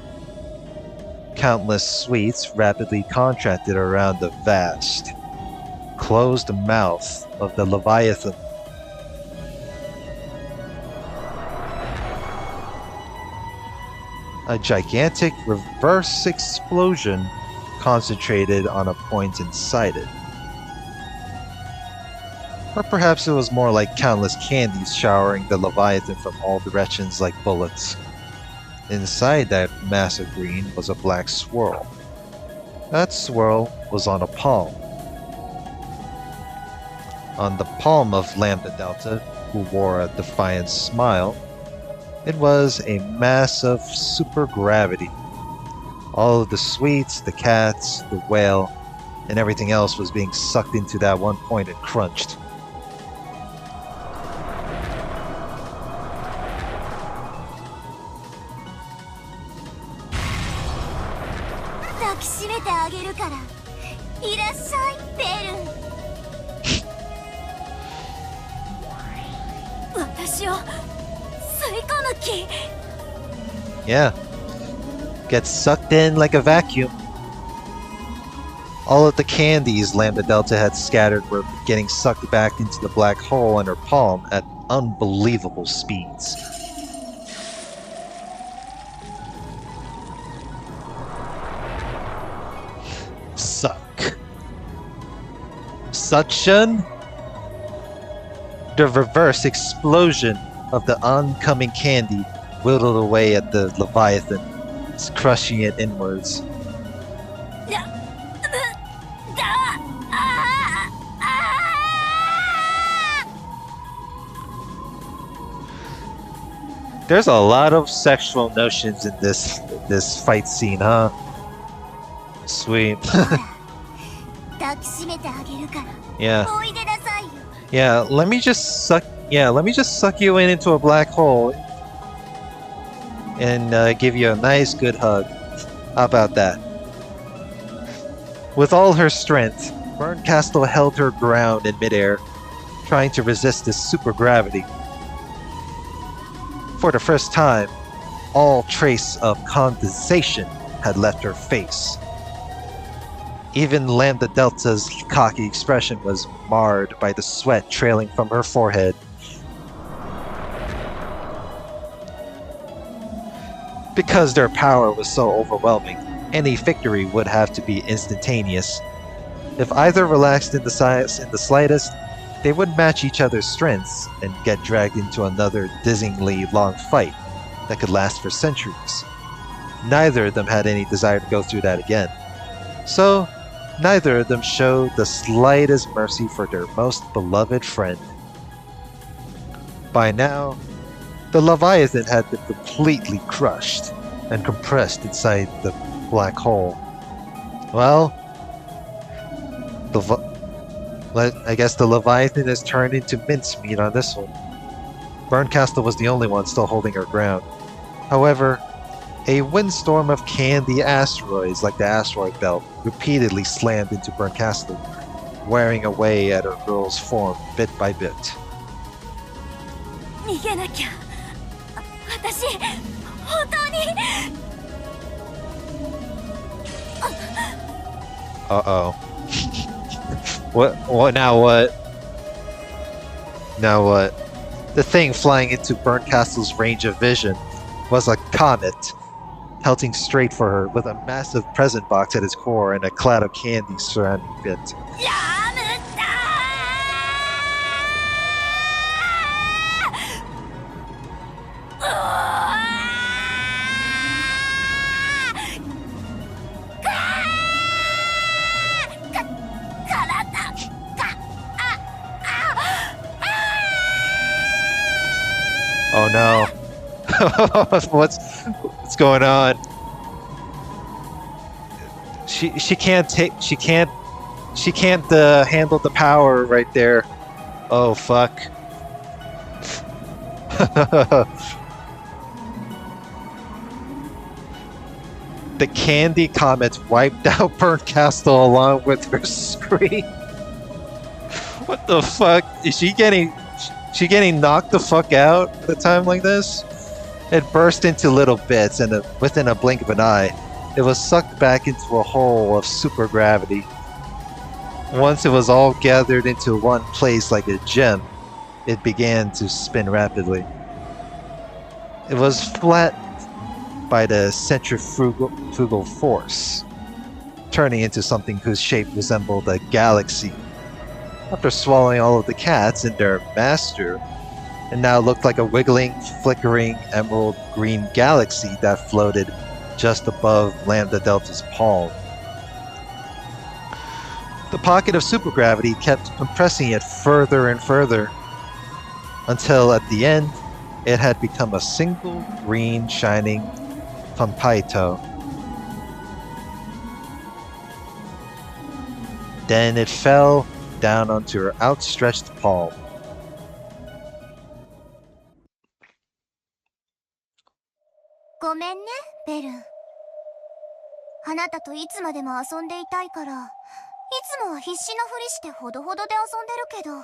Countless sweets rapidly contracted around the vast, closed mouth of the Leviathan. A gigantic reverse explosion concentrated on a point inside it. Or perhaps it was more like countless candies showering the Leviathan from all directions like bullets. Inside that mass of green was a black swirl. That swirl was on a palm. On the palm of Lambda Delta, who wore a defiant smile, it was a mass of supergravity. All of the sweets, the cats, the whale, and everything else was being sucked into that one point and crunched. 抱きしめてあげるから。いらっしゃい、ベルン。私を吸い込む気。 Yeah. Gets sucked in like a vacuum. All of the candies Lambda Delta had scattered were getting sucked back into the black hole in her palm at unbelievable speeds. Suck. Suction? The reverse explosion of the oncoming candy whittled away at the Leviathan, crushing it inwards. There's a lot of sexual notions in this fight scene, huh? Sweet. ほら抱きしめてあげるから Yeah. おいでなさいよ Yeah, let me just suck you in into a black hole and give you a nice good hug. How about that? With all her strength, Berncastle held her ground in midair, trying to resist this supergravity. For the first time, all trace of condensation had left her face. Even Lambda Delta's cocky expression was marred by the sweat trailing from her forehead. Because their power was so overwhelming, any victory would have to be instantaneous. If either relaxed in the slightest, they would match each other's strengths and get dragged into another dizzyingly long fight that could last for centuries. Neither of them had any desire to go through that again. So, neither of them showed the slightest mercy for their most beloved friend. By now, the Leviathan had been completely crushed and compressed inside the black hole. Well, I guess the Leviathan has turned into mincemeat on this one. Berncastle was the only one still holding her ground. However, a windstorm of candy asteroids like the asteroid belt repeatedly slammed into Berncastle, wearing away at her girl's form bit by bit. 逃げなきゃ私本当に Uh-oh. What now what? Now what? The thing flying into Berncastle's range of vision was a comet, pelting straight for her with a massive present box at its core and a cloud of candy surrounding it. ラムだーうわーかーか体かあ Oh no. What's going on? She can't handle the power right there. Oh fuck. The candy comet wiped out Berncastle along with her screen. What the fuck? Is she getting knocked the fuck out at a time like this? It burst into little bits, and within a blink of an eye, it was sucked back into a hole of supergravity. Once it was all gathered into one place like a gem, it began to spin rapidly. It was flattened by the centrifugal force, turning into something whose shape resembled a galaxy. After swallowing all of the cats and their master, it now looked like a wiggling, flickering emerald green galaxy that floated just above Lambda Delta's palm. The pocket of supergravity kept compressing it further and further, until at the end, it had become a single green shining Pampaito. Then it fell down onto her outstretched palm. ごめんねベルあなたといつまでも遊んでいたいからいつもは必死のふりしてほどほどで遊んでるけど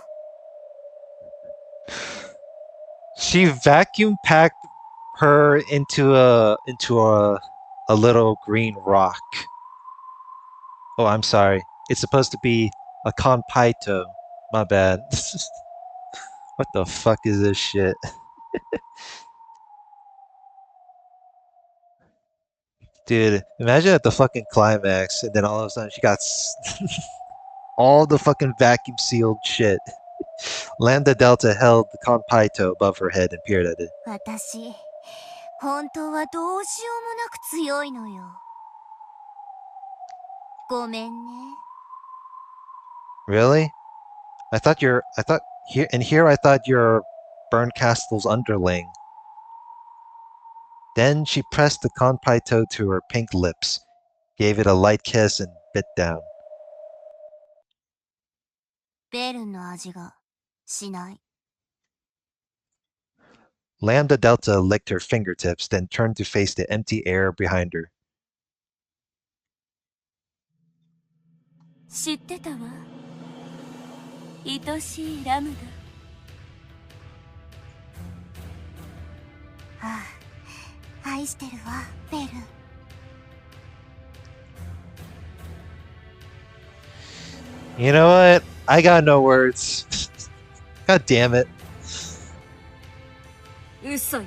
She vacuum packed her into a little green rock. Oh, I'm sorry. It's supposed to be a conpaito. My bad. What the fuck is this shit? Dude, imagine at the fucking climax, and then all of a sudden she got all the fucking vacuum sealed shit. Lambda Delta held the conpaito above her head and peered at it. 私本当はどうしようもなく強いのよごめんね Really? I thought here I thought you're Berncastle's underling. Then she pressed the Konpaito to her pink lips, gave it a light kiss, and bit down. ベルンの味がしない。 Lambda Delta licked her fingertips, then turned to face the empty air behind her. 知ってたわ。愛しいラムダ。はあ、愛してるわ、ベルン。 You know what? I got no words. God damn it. 嘘よ。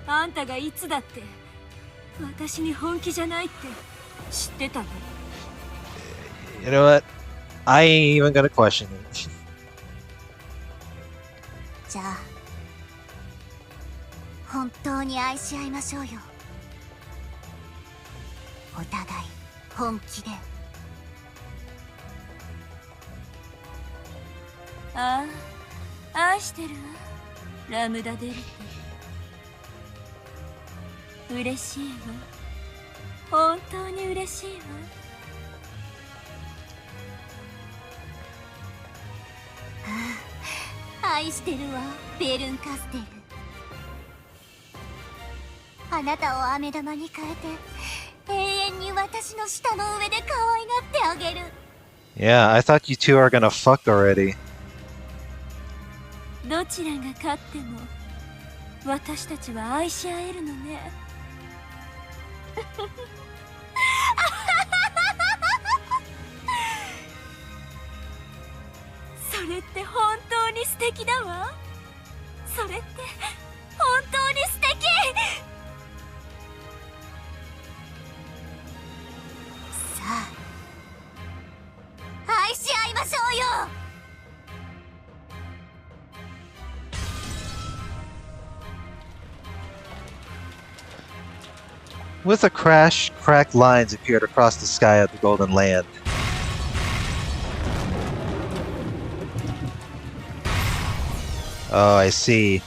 あんたがいつだって私に本気じゃないって知ってたの。 You know what? I ain't even gonna question it. じゃあ本当に愛し合いましょうよ。お互い本気で。ああ、愛してるわ、ラムダデルタ。嬉しいわ、本当に嬉しいわ。愛してるわ、ベルンカステル。あなたを飴玉に変えて永遠に私の舌の上で可愛がってあげる。 Yeah, I thought you two are gonna fuck already. どちらが勝っても私たちは愛し合えるのね。それって本当に素敵だわ。それって本当に素敵。さあ愛し合いましょうよ。 With a crash, cracked lines appeared across the sky of the Golden Land. Oh, I see.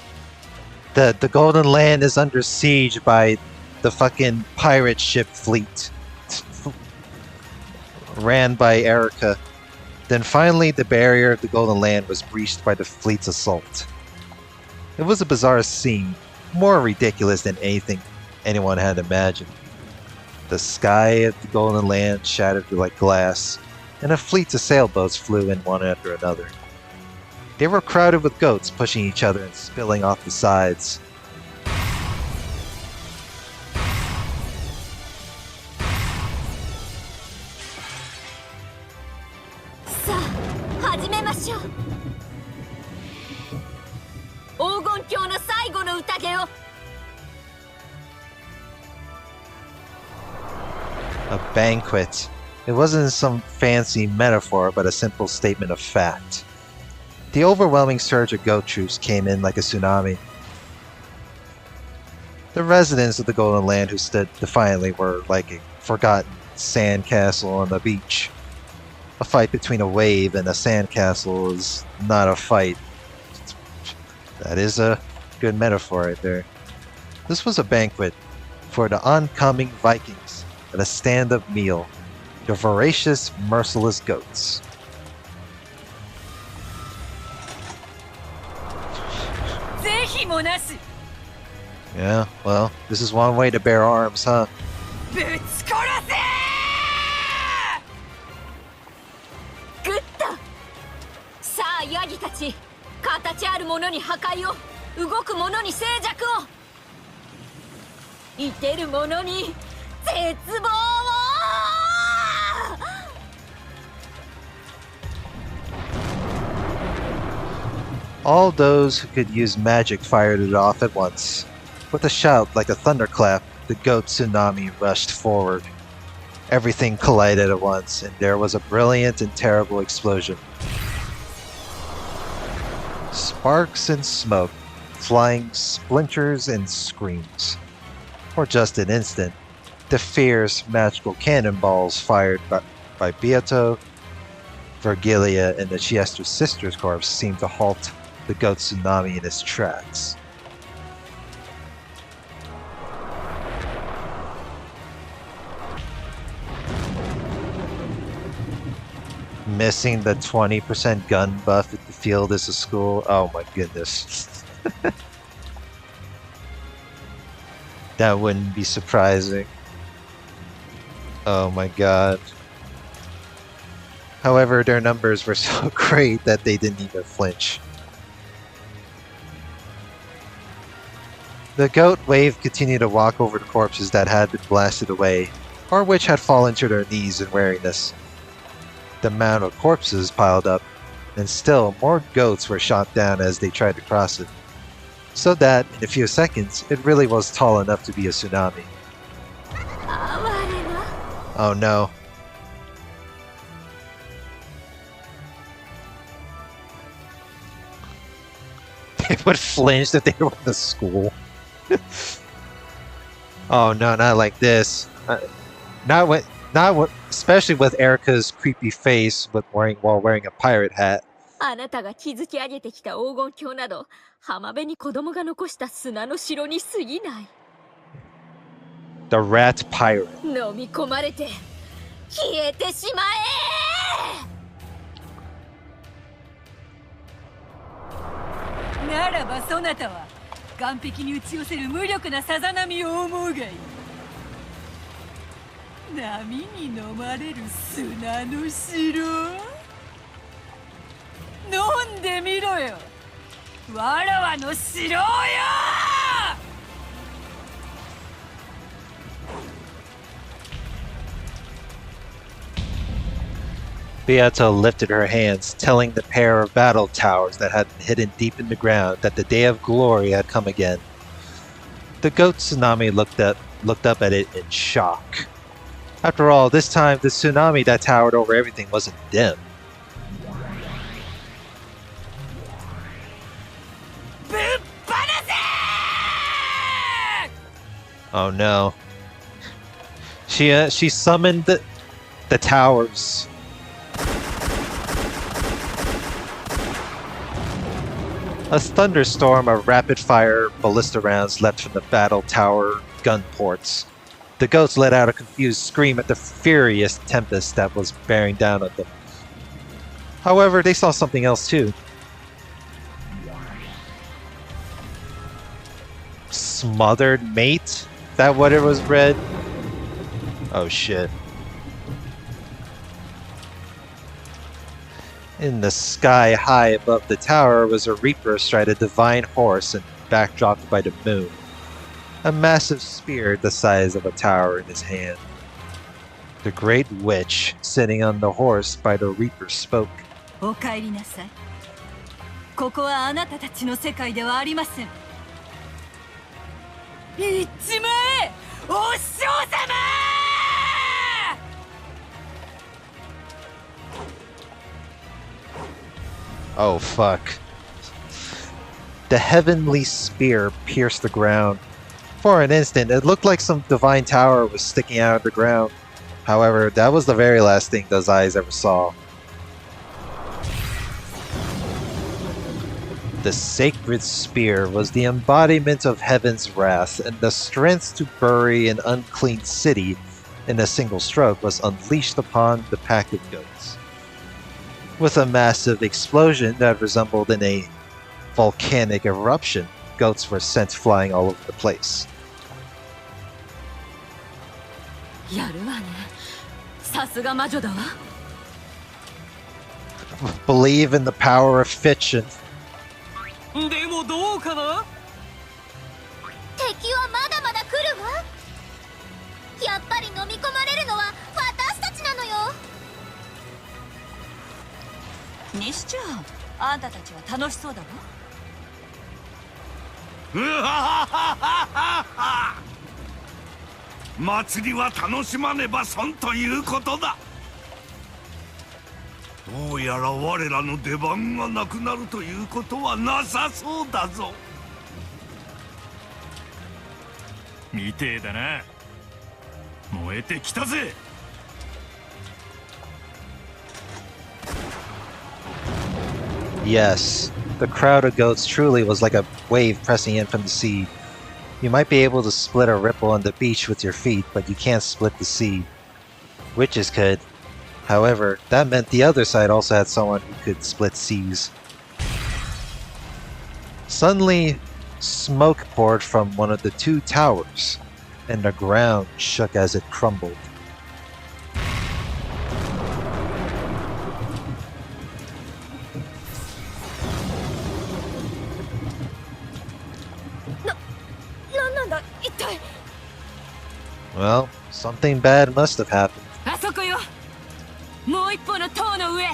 The Golden Land is under siege by the fucking pirate ship fleet. Ran by Erica. Then finally, the barrier of the Golden Land was breached by the fleet's assault. It was a bizarre scene, more ridiculous than anything anyone had imagined. The sky of the Golden Land shattered like glass, and a fleet of sailboats flew in one after another. They were crowded with goats pushing each other and spilling off the sides. さあ始めましょう。黄金鏡の最後の宴を。 A banquet. It wasn't some fancy metaphor, but a simple statement of fact. The overwhelming surge of goat troops came in like a tsunami. The residents of the Golden Land who stood defiantly were like a forgotten sandcastle on the beach. A fight between a wave and a sandcastle is not a fight. That is a good metaphor right there. This was a banquet for the oncoming Vikings at a stand-up meal. The voracious, merciless goats. Yeah, well, this is one way to bear arms, huh? ぶち殺せグッド。さあヤギたち、形あるものに破壊を、動くものに静寂を、いてるものに絶望を。 All those who could use magic fired it off at once. With a shout like a thunderclap, the goat tsunami rushed forward. Everything collided at once, and there was a brilliant and terrible explosion. Sparks and smoke, flying splinters and screams. For just an instant, the fierce magical cannonballs fired by Beato, Virgilia, and the Chiester Sisters Corps seemed to halt the goat tsunami in its tracks. Missing the 20% gun buff if the field is a school. Oh my goodness. That wouldn't be surprising. Oh my god. However, their numbers were so great that they didn't even flinch. The goat wave continued to walk over the corpses that had been blasted away, or which had fallen to their knees in weariness. The amount of corpses piled up, and still more goats were shot down as they tried to cross it. So that, in a few seconds, it really was tall enough to be a tsunami. Oh no. They would flinch that they were in the school. Oh no, not like this. Especially with Erica's creepy face while wearing a pirate hat. あなたが築き上げてきた黄金鏡など浜辺に子供が残した砂の城に過ぎない。 The rat pirate. 飲み込まれて消えてしまえ。ならばそなたは岸壁に打ち寄せる無力なさざ波を思うがいい。波に飲まれる砂の城、飲んでみろよ、わらわの城よ。 Beato lifted her hands, telling the pair of battle towers that had been hidden deep in the ground that the day of glory had come again. The goat tsunami looked up at it in shock. After all, this time the tsunami that towered over everything wasn't dim. Oh no. She summoned the towers. A thunderstorm of rapid-fire ballista rounds leapt from the battle tower gun ports. The goats let out a confused scream at the furious tempest that was bearing down on them. However, they saw something else too. Smothered mate? Is that what it was read? Oh shit. In the sky high above the tower was a reaper astride a divine horse and backdropped by the moon. A massive spear the size of a tower in his hand. The great witch, sitting on the horse by the reaper, spoke. お帰りなさい。ここはあなたたちの世界ではありません。行っちまえ、お師匠様！ Oh fuck. The heavenly spear pierced the ground. For an instant, it looked like some divine tower was sticking out of the ground. However, that was the very last thing those eyes ever saw. The sacred spear was the embodiment of heaven's wrath, and the strength to bury an unclean city in a single stroke was unleashed upon the pack of goats. With a massive explosion that resembled in a volcanic eruption, goats were sent flying all over the place. やるわね。さすが魔女だわ。 Believe in the power of fiction. でもどうかな？敵はまだまだ来るわ。やっぱり飲み込まれるのは私たちなのよ。にしちゃあんたたちは楽しそうだわ。祭りは楽しまねば損ということだ。どうやら我らの出番がなくなるということはなさそうだぞ。みてえだな。燃えてきたぜ。 Yes, the crowd of goats truly was like a wave pressing in from the sea. You might be able to split a ripple on the beach with your feet, but you can't split the sea. Witches could. However, that meant the other side also had someone who could split seas. Suddenly, smoke poured from one of the two towers, and the ground shook as it crumbled. Well, something bad must have happened. あそこよ。もう一歩の塔の上。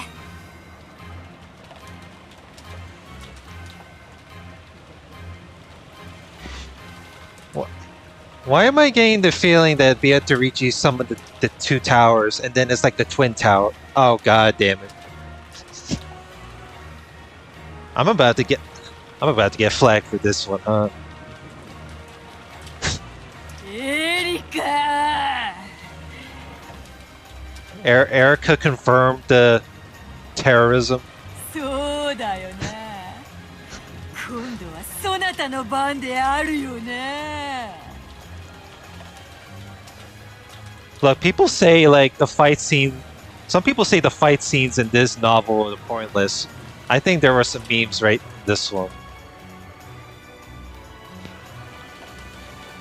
Why am I getting the feeling that we had to reach some of the two towers, and then it's like the twin tower? Oh god damn it! I'm about to get flagged for this one, huh? エリカ。Erica confirmed the terrorism. そうだよな。今度はそなたの番であるよな。 Look, people say like the fight scene. Some people say the fight scenes in this novel are pointless. I think there were some memes right in this one.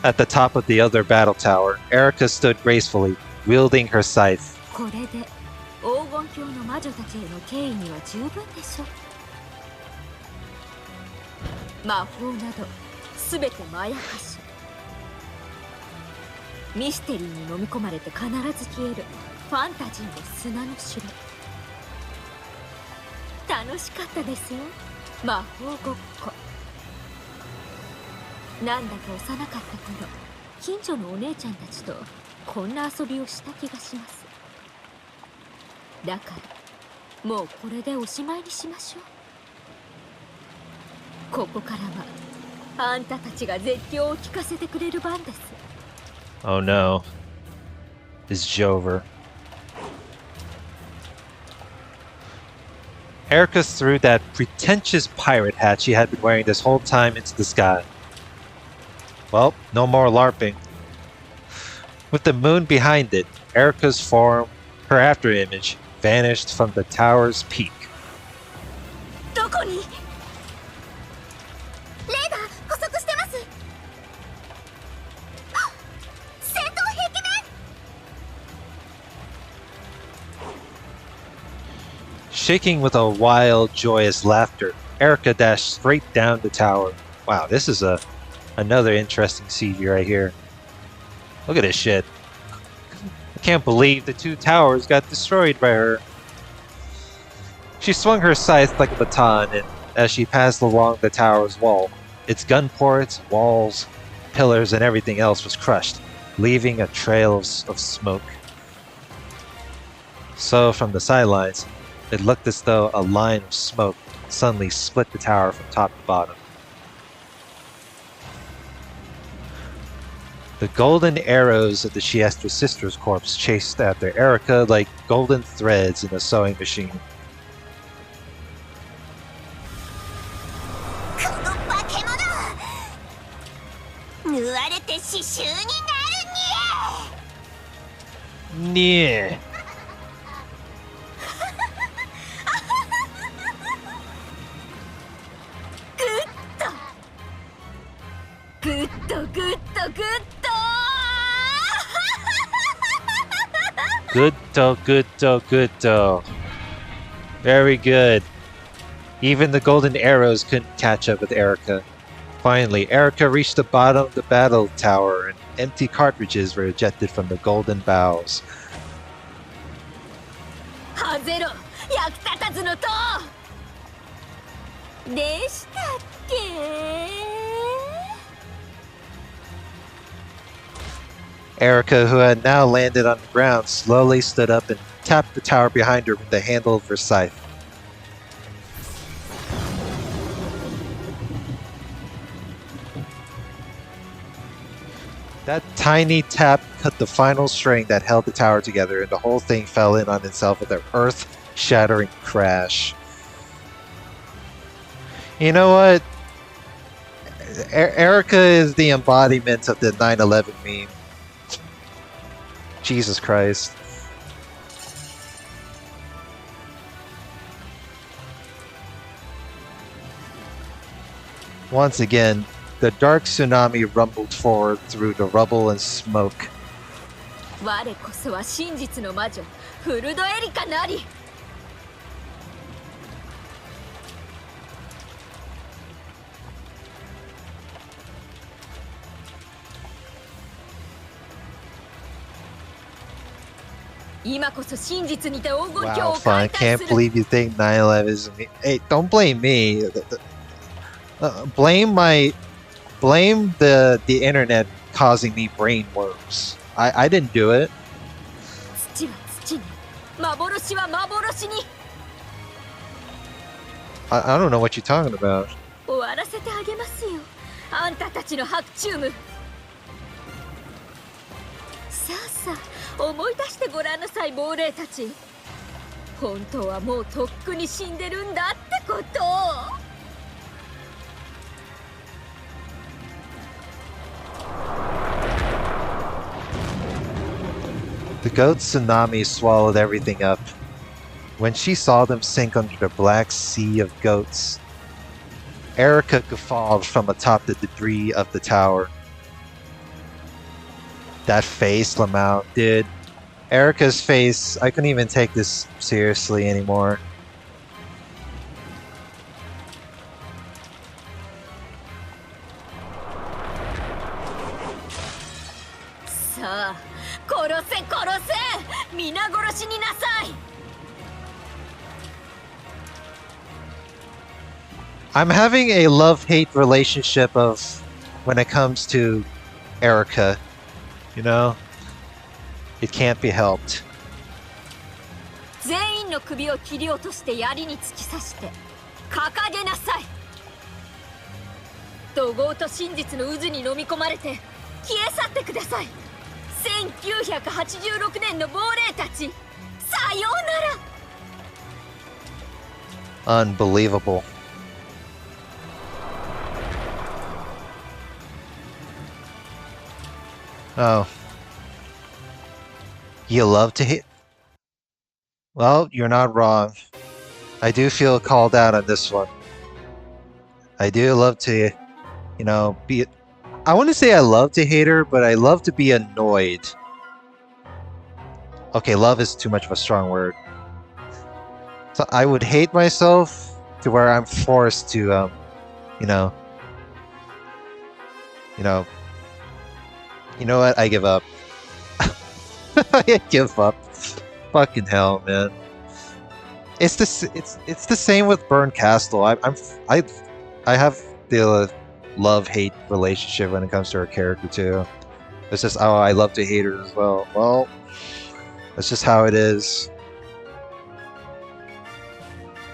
At the top of the other battle tower, Erica stood gracefully, wielding her scythe. これで黄金鏡の魔女たちへの敬意には十分でしょう。魔法などすべてまやかし。ミステリーに飲み込まれて必ず消えるファンタジーの砂の城。楽しかったですよ、魔法ごっこ。なんだか幼かった頃、近所のお姉ちゃんたちとこんな遊びをした気がします。だからもうこれでおしまいにしましょう。ここからはあんたたちが絶叫を聞かせてくれる番です。 Oh no. Is Jover. Erica threw that pretentious pirate hat she had been wearing this whole time into the sky. Well, no more LARPing. With the moon behind it, Erica's form, her afterimage, vanished from the tower's peak. どこに？レーダー捕捉してます。あ、戦闘壁面。Shaking with a wild, joyous laughter, Erica dashed straight down the tower. Wow, this is another interesting CG right here. Look at this shit. I can't believe the two towers got destroyed by her. She swung her scythe like a baton, and as she passed along the tower's wall, its gun ports, walls, pillars, and everything else was crushed, leaving a trail of smoke. So, from the sidelines, it looked as though a line of smoke suddenly split the tower from top to bottom. The golden arrows of the Shiestra Sisters Corps chased after Erica like golden threads in a sewing machine. この化け物！縫われて刺繍になるにゃ！ Yeah. Good, good, good. Good. Very good. Even the golden arrows couldn't catch up with Erica. Finally, Erica reached the bottom of the battle tower and empty cartridges were ejected from the golden bows. ハゼロ、役立たずの塔でしたっけ？ Erica, who had now landed on the ground, slowly stood up and tapped the tower behind her with the handle of her scythe. That tiny tap cut the final string that held the tower together, and the whole thing fell in on itself with an earth-shattering crash. You know what? Erica is the embodiment of the 9/11 meme. Jesus Christ. Once again, the dark tsunami rumbled forward through the rubble and smoke. 我こそは真実の魔女フルドエリカなり。今こそ真実にて黄金鏡 Wow, を fun. 解体 Can't する。 believe you think 9/11 is me. Hey, don't blame me. Blame the internet causing me brain worms. I didn't do it. 土は土に、幻は幻に。 I don't know what you're talking about. 終わらせてあげますよ、あんたたちのハクチューム。さあさあ、思い出してごらんなさい、亡霊たち。本当はもうとっくに死んでるんだってこと。 The goat tsunami swallowed everything up. When she saw them sink under the black sea of goats, Erica guffawed from atop the debris of the tower. That face, Lamau, dude. Erica's face, I couldn't even take this seriously anymore. I'm having a love-hate relationship of when it comes to Erica, you know? It can't be helped. 全員の首を切り落として槍に突き刺して掲げなさい。怒号と真実の渦に飲み込まれて消え去ってください。1986年の亡霊たち、さようなら。 Unbelievable. Oh. You love to hate? Well, you're not wrong. I do feel called out on this one. I do love to, you know, be... I wouldn't say I love to hate her, but I love to be annoyed. Okay, love is too much of a strong word. So I would hate myself to where I'm forced to, you know... You know what? I give up. I give up. Fucking hell, man. It's the same with Burn Castle. I have the love-hate relationship when it comes to her character too. It's just, oh, I love to hate her as well. Well, that's just how it is.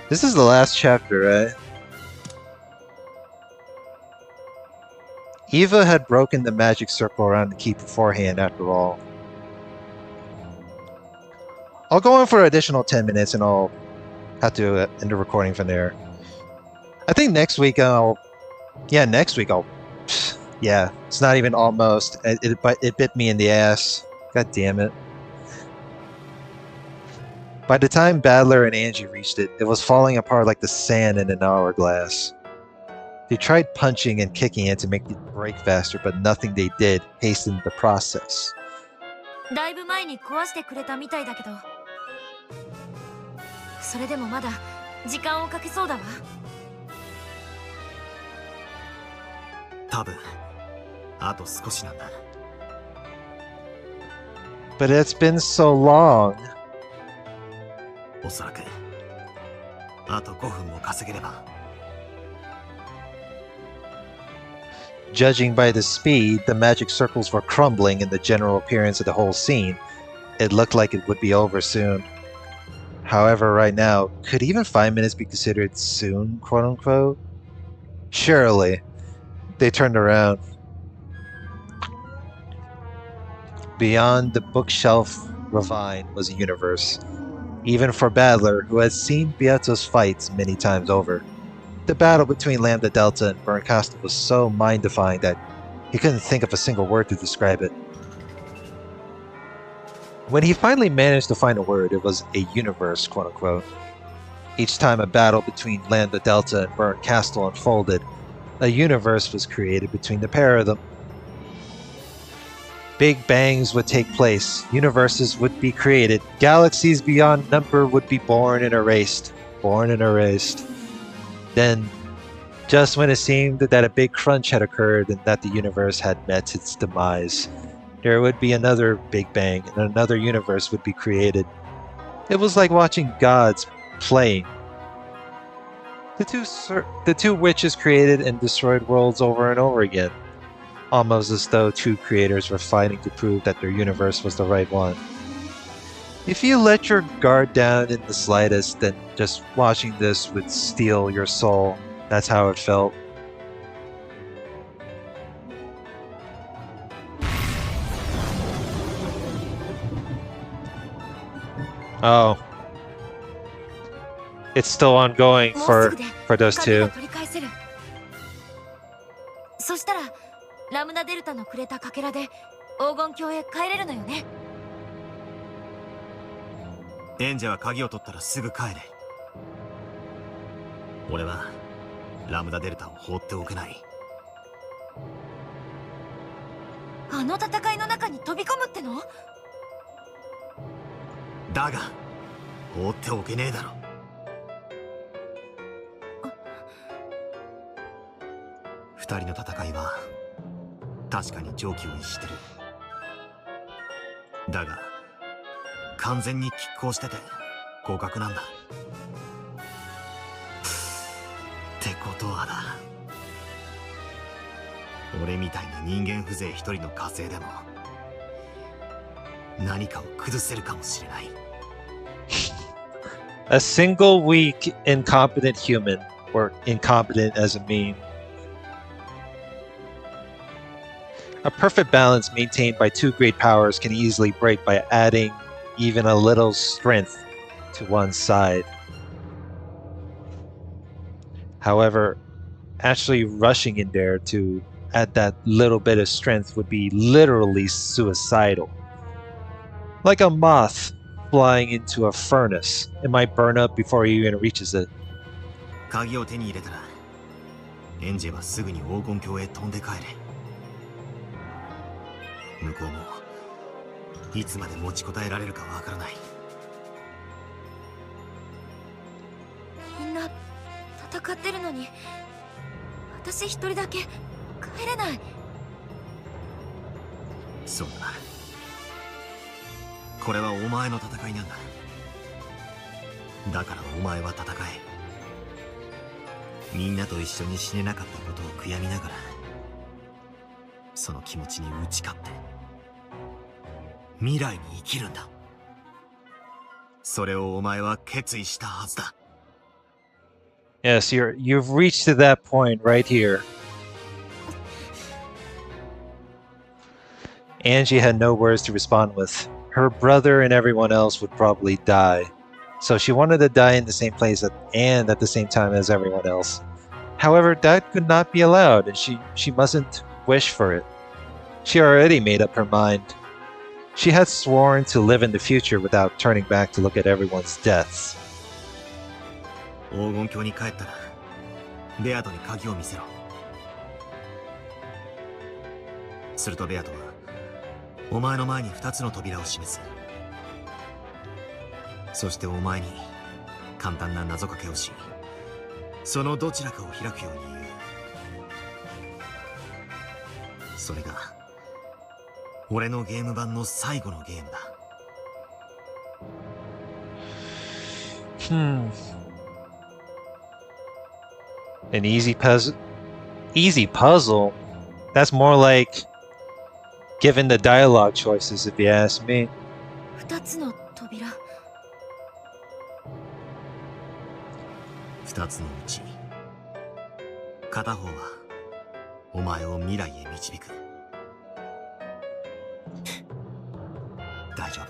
This is the last chapter, right? Eva had broken the magic circle around the key beforehand, after all. I'll go on for an additional 10 minutes and I'll have to end the recording from there. I think next week I'll... Yeah, next week I'll... Yeah, it's not even almost. It bit me in the ass. God damn it. By the time Battler and Angie reached it, it was falling apart like the sand in an hourglass. They tried punching and kicking it to make it break faster, but nothing they did hastened the process. だいぶ前に壊してくれたみたいだけど、それでもまだ時間をかけそうだわ。多分あと少しなんだ。 But it's been so long. おそらくあと5分も稼げれば。 Judging by the speed, the magic circles were crumbling in the general appearance of the whole scene. It looked like it would be over soon. However, right now, could even 5 minutes be considered soon, quote-unquote? Surely. They turned around. Beyond the bookshelf ravine was a universe. Even for Battler, who had seen Beato's fights many times over. The battle between Lambda Delta and Burn Castle was so mind-defying that he couldn't think of a single word to describe it. When he finally managed to find a word, it was a universe, quote-unquote. Each time a battle between Lambda Delta and Burn Castle unfolded, a universe was created between the pair of them. Big bangs would take place, universes would be created, galaxies beyond number would be born and erased. Born and erased. Then, just when it seemed that a big crunch had occurred and that the universe had met its demise, there would be another Big Bang and another universe would be created. It was like watching gods playing. The two witches created and destroyed worlds over and over again, almost as though two creators were fighting to prove that their universe was the right one. If you let your guard down in the slightest, then just watching this would steal your soul. That's how it felt. Oh. It's still ongoing for those two. そしたらラムダデルタのくれたかけらで黄金鏡へ帰れるのよね。演者は鍵を取ったらすぐ帰れ。俺はラムダデルタを放っておけない。あの戦いの中に飛び込むっての？だが放っておけねえだろ。二人の戦いは確かに常軌を逸してる。だが完全に拮抗してて互角なんだ。ってことはだ、俺みたいな人間風情一人の火星でも何かを崩せるかもしれない。A single weak, incompetent human, or incompetent as a meme. A perfect balance maintained by two great powers can easily break by adding even a little strength to one side. However, actually rushing in there to add that little bit of strength would be literally suicidal. Like a moth flying into a furnace. It might burn up before he even reaches it. 鍵を手に入れたらエンジェはすぐに黄金鏡へ飛んで帰れ。向こうもいつまで持ちこたえられるかわからない。みんな戦ってるのに私一人だけ帰れない。そうだな。これはお前の戦いなんだ。だからお前は戦え。みんなと一緒に死ねなかったことを悔やみながらその気持ちに打ち勝って未来に生きるんだ。それをお前は決意したはずだ。Yes, you've reached to that point right here. Angie had no words to respond with. Her brother and everyone else would probably die. So she wanted to die in the same place and at the same time as everyone else. However, that could not be allowed, and she mustn't wish for it. She already made up her mind. She had sworn to live in the future without turning back to look at everyone's deaths. 黄金鏡に帰ったらベアトに鍵を見せろ。するとベアトはお前の前に2つの扉を示す。そしてお前に簡単な謎かけをし、そのどちらかを開くように言う。それが俺のゲーム版の最後のゲームだ。An easy puzzle? Easy puzzle? That's more like given the dialogue choices, if you ask me. 二つの扉。2つのうち片方はお前を未来へ導く。大丈夫。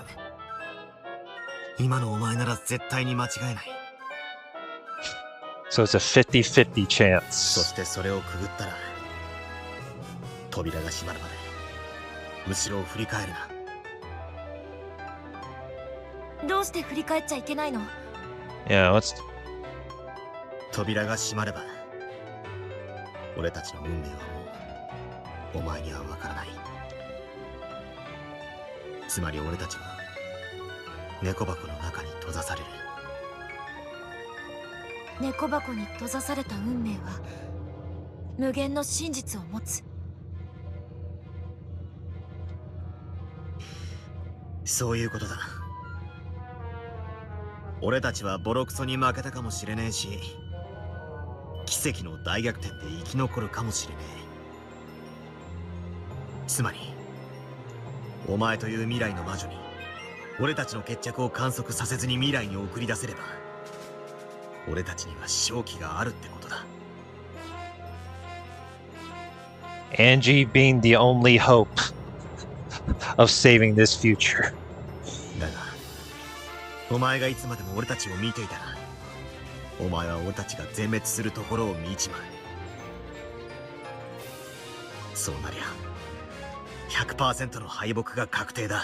今のお前なら絶対に間違いない。So it's a 50-50 chance. そしてそれをくぐったら扉が閉まるまで後ろを振り返るな。どうして振り返っちゃいけないの？ Yeah, let's... 扉が閉まれば俺たちの運命はもうお前には分からない。つまり俺たちは猫箱の中に閉ざされる。猫箱に閉ざされた運命は無限の真実を持つ。そういうことだ。俺たちはボロクソに負けたかもしれねえし、奇跡の大逆転で生き残るかもしれねえ。つまりお前という未来の魔女に俺たちの決着を観測させずに未来に送り出せれば、俺たちには勝機があるってことだ。 Angie being the only hope of saving this future. だがお前がいつまでも俺たちを見ていたら、お前は俺たちが全滅するところを見ちまう。そうなりゃ 100% の敗北が確定だ。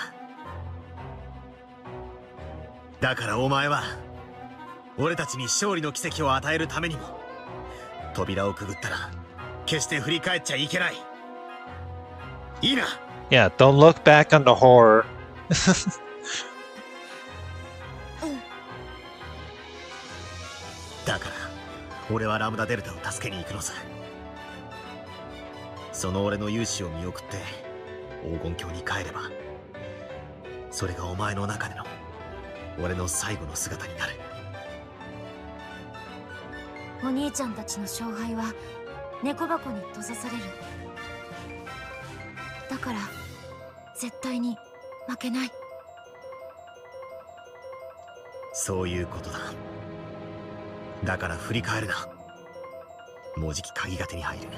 だからお前は俺たちに勝利の奇跡を与えるためにも、扉をくぐったら決して振り返っちゃいけない。いいな。 Yeah, don't look back on the horror. だから俺はラムダデルタを助けに行くのさ。その俺の勇姿を見送って黄金鏡に帰れば、それがお前の中での俺の最後の姿になる。お兄ちゃんたちの勝敗は猫箱に閉ざされる。だから絶対に負けない。そういうことだ。だから振り返るな。もうじき鍵が手に入る。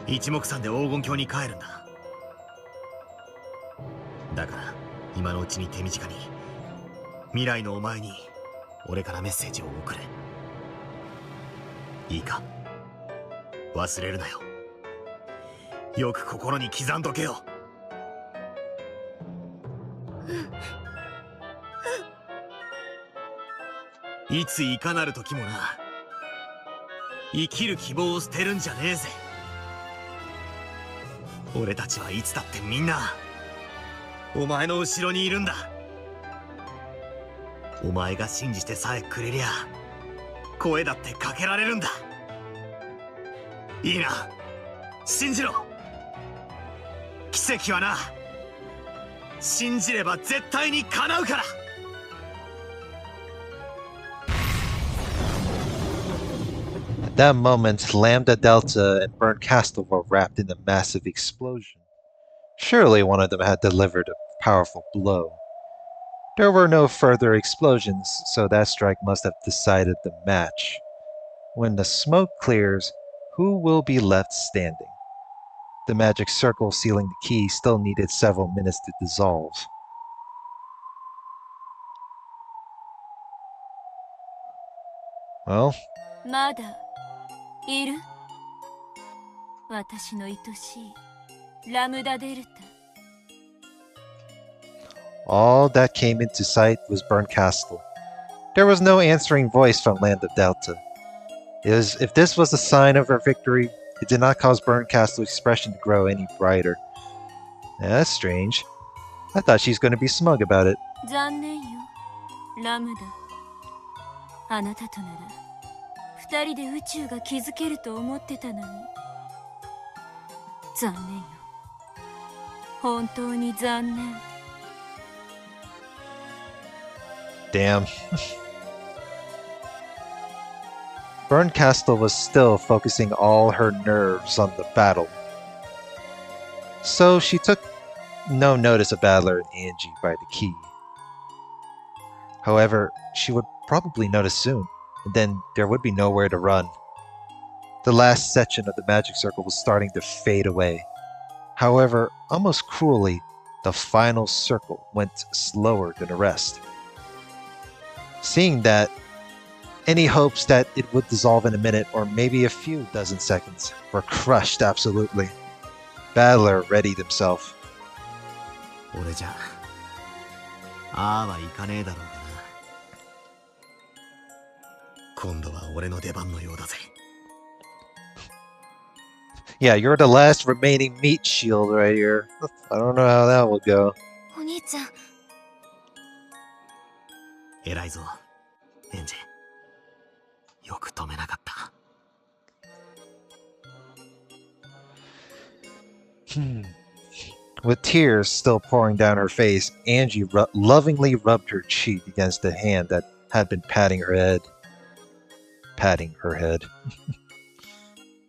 一目散で黄金鏡に帰るんだ。だから今のうちに手短に未来のお前に俺からメッセージを送れ。いいか、忘れるなよ。よく心に刻んどけよ。いついかなる時もな、生きる希望を捨てるんじゃねえぜ。俺たちはいつだってみんなお前の後ろにいるんだ。お前が信じてさえくれりゃ声だってかけられるんだ。いいな、信じろ。奇跡はな、信じれば絶対に叶うから。At that moment, Lambda Delta and Burnt Castle were wrapped in a massive explosion. Surely one of them had delivered a powerful blow. There were no further explosions, so that strike must have decided the match. When the smoke clears, who will be left standing? The magic circle sealing the key still needed several minutes to dissolve. Well, まだいる？私の愛しいラムダデルタ。 all that came into sight was Burnt Castle. There was no answering voice from Land of Delta. If this was a sign of her victory, it did not cause Burnt Castle's expression to grow any brighter. Yeah, that's strange. I thought she's going to be smug about it. 残念よ、ラムダ。あなたとなら二人で宇宙が築けると思ってたのに。残念よ、本当に残念。 Damn. Burnt Castle was still focusing all her nerves on the battle. So she took no notice of Battler and Angie by the key. However, she would probably notice soon, and then there would be nowhere to run. The last section of the magic circle was starting to fade away. However, almost cruelly, the final circle went slower than the rest. Seeing that, any hopes that it would dissolve in a minute or maybe a few dozen seconds were crushed absolutely. Battler readied himself. 俺じゃああはいかねえだろうがな。今度は俺の出番のようだぜ。Yeah, you're the last remaining meat shield right here. I don't know how that will go. お兄ちゃん、偉いぞエンジ。よく止めなかった。With tears still pouring down her face, Angie lovingly rubbed her cheek against the hand that had been patting her head. Patting her head.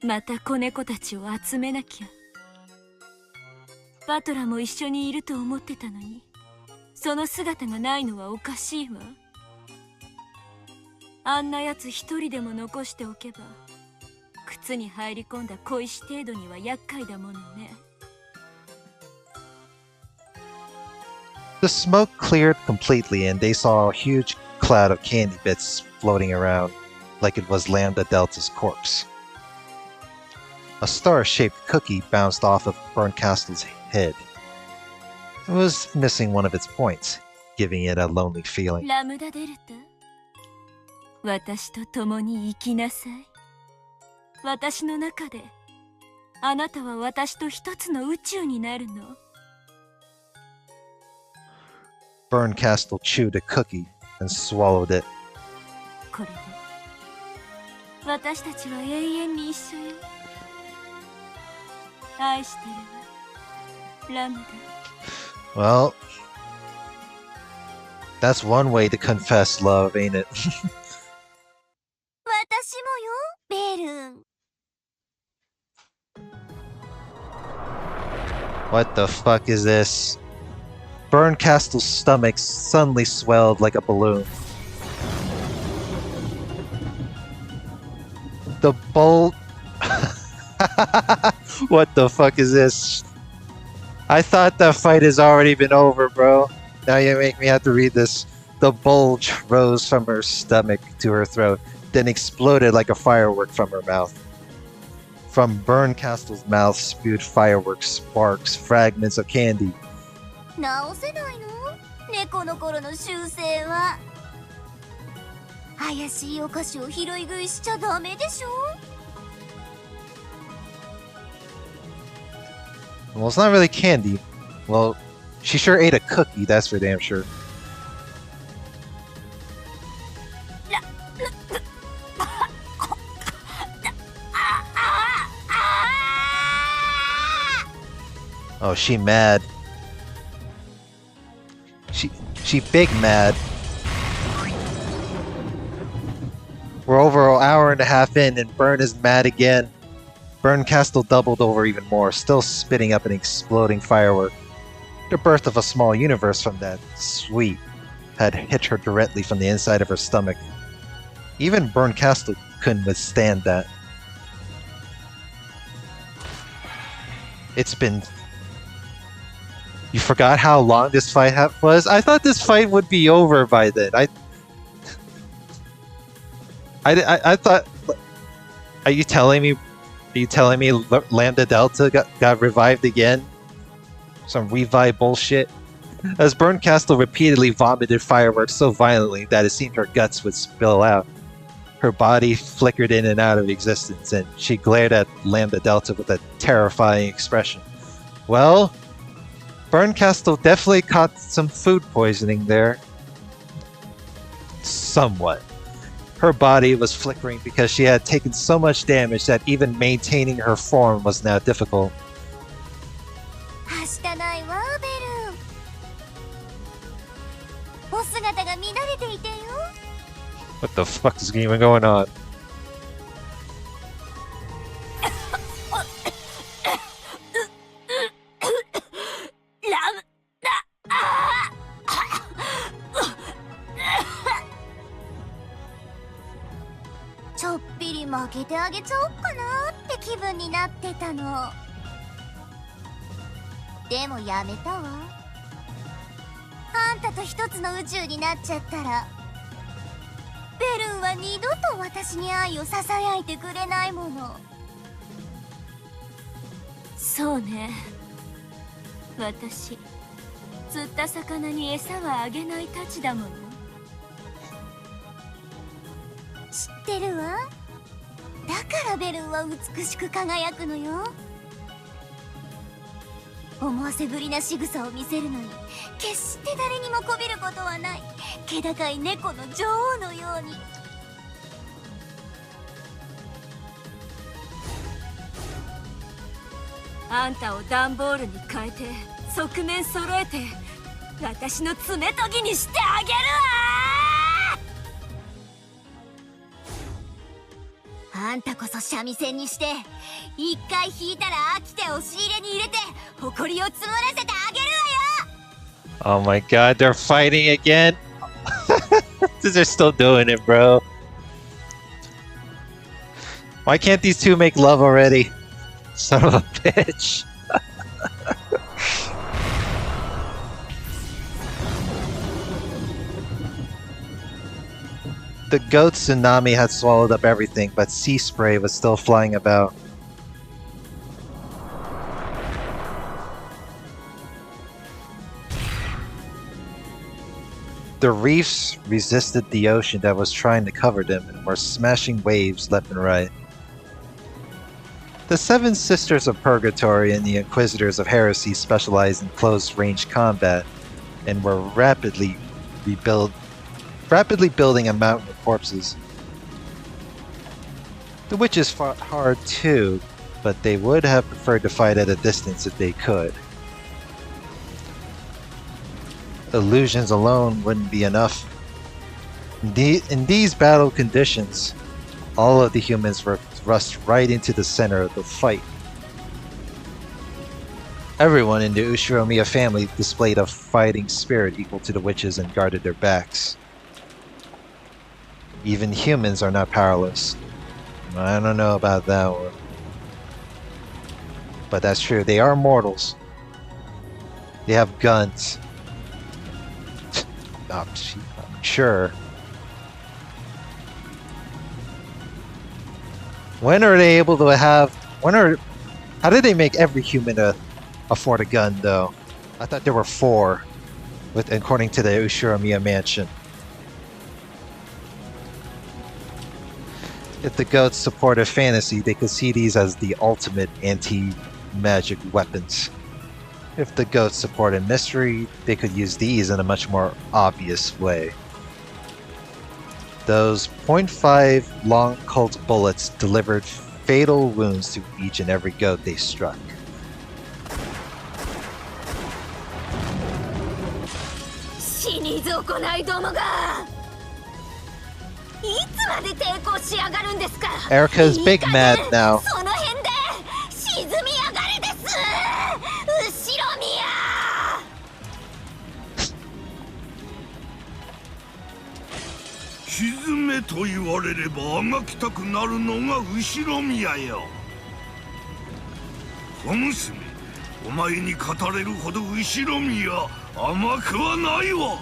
また子猫たちを集めなきゃ。バトラも一緒にいると思ってたのに、その姿がないのはおかしいわ。あんなやつ一人でも残しておけば、靴に入り込んだ小石程度には厄介だものね。The smoke cleared completely and they saw a huge cloud of candy bits floating around, like it was Lambda Delta's corpse. A star-shaped cookie bounced off of Berncastle's head. It was missing one of its points, giving it a lonely feeling. ラムダデルタ、私と共に生きなさい。私の中で、あなたは私と一つの宇宙になるの。Berncastle chewed a cookie and swallowed it. これで、私たちは永遠に一緒よ。愛してるわ、ラムダ。Well, that's one way to confess love, ain't it? 私もよ、ベルン。What the fuck is this? Berncastle's stomach suddenly swelled like a balloon. The bolt. What the fuck is this? I thought that fight has already been over, bro. Now you make me have to read this. The bulge rose from her stomach to her throat, then exploded like a firework from her mouth. From Berncastle's mouth spewed fireworks, sparks, fragments of candy. 直せないの？猫の頃の習性は。怪しいお菓子を拾い食いしちゃダメでしょ？ Well, it's not really candy. Well, she sure ate a cookie, that's for damn sure. Oh, she mad. She big mad. We're over an hour and a half in and Bern is mad again. Berncastle doubled over even more, still spitting up an exploding firework. The birth of a small universe from that sweet had hit her directly from the inside of her stomach. Even Berncastle couldn't withstand that. It's been... You forgot how long this fight was? I thought this fight would be over by then. I thought... Are you telling me Lambda Delta got revived again? Some revive bullshit? As Berncastle repeatedly vomited fireworks so violently that it seemed her guts would spill out. Her body flickered in and out of existence, and she glared at Lambda Delta with a terrifying expression. Well, Berncastle definitely caught some food poisoning there. Somewhat. Her body was flickering because she had taken so much damage that even maintaining her form was now difficult. はしたないわ、ベルン。お姿が乱れていてよ。What the fuck is even going on? ラムちょっぴり負けてあげちゃおっかなって気分になってたの。でもやめたわ。あんたと一つの宇宙になっちゃったらベルンは二度と私に愛をささやいてくれないもの。そうね。私、釣った魚に餌はあげないたちだもの。知ってるわ。だからベルンは美しく輝くのよ。思わせぶりな仕草を見せるのに決して誰にもこびることはない気高い猫の女王のように。あんたを段ボールに変えて側面揃えて私の爪研ぎにしてあげるわ。あんたこそ三味線にして一回弾いたら飽きて押し入れに入れて埃を積もらせてあげるわよ。 Oh my god, they're fighting again. They're still doing it, bro. Why can't these two make love already? Son of a bitch. The goat tsunami had swallowed up everything, but sea spray was still flying about. The reefs resisted the ocean that was trying to cover them and were smashing waves left and right. The Seven Sisters of Purgatory and the Inquisitors of Heresy specialized in close-range combat and were rapidly building a mountain of corpses. The witches fought hard too, but they would have preferred to fight at a distance if they could. Illusions alone wouldn't be enough. In these battle conditions, all of the humans were thrust right into the center of the fight. Everyone in the Ushiromiya family displayed a fighting spirit equal to the witches and guarded their backs. Even humans are not powerless. I don't know about that one. But that's true, they are mortals. They have guns. I'm sure. When are they able to have... How did they make every human afford a gun, though? I thought there were 4, according to the Ushiromiya mansion. If the goats supported fantasy, they could see these as the ultimate anti-magic weapons. If the goats supported mystery, they could use these in a much more obvious way. Those .5 long Colt bullets delivered fatal wounds to each and every goat they struck. 死に損ないどもがいつまで抵抗しやがるんですか。 Erica's big mad now. その辺で沈みやがれです後ろ宮。沈めと言われればあがきたくなるのが後ろ宮よ。小娘、お前に語れるほど後ろ宮甘くはないわ。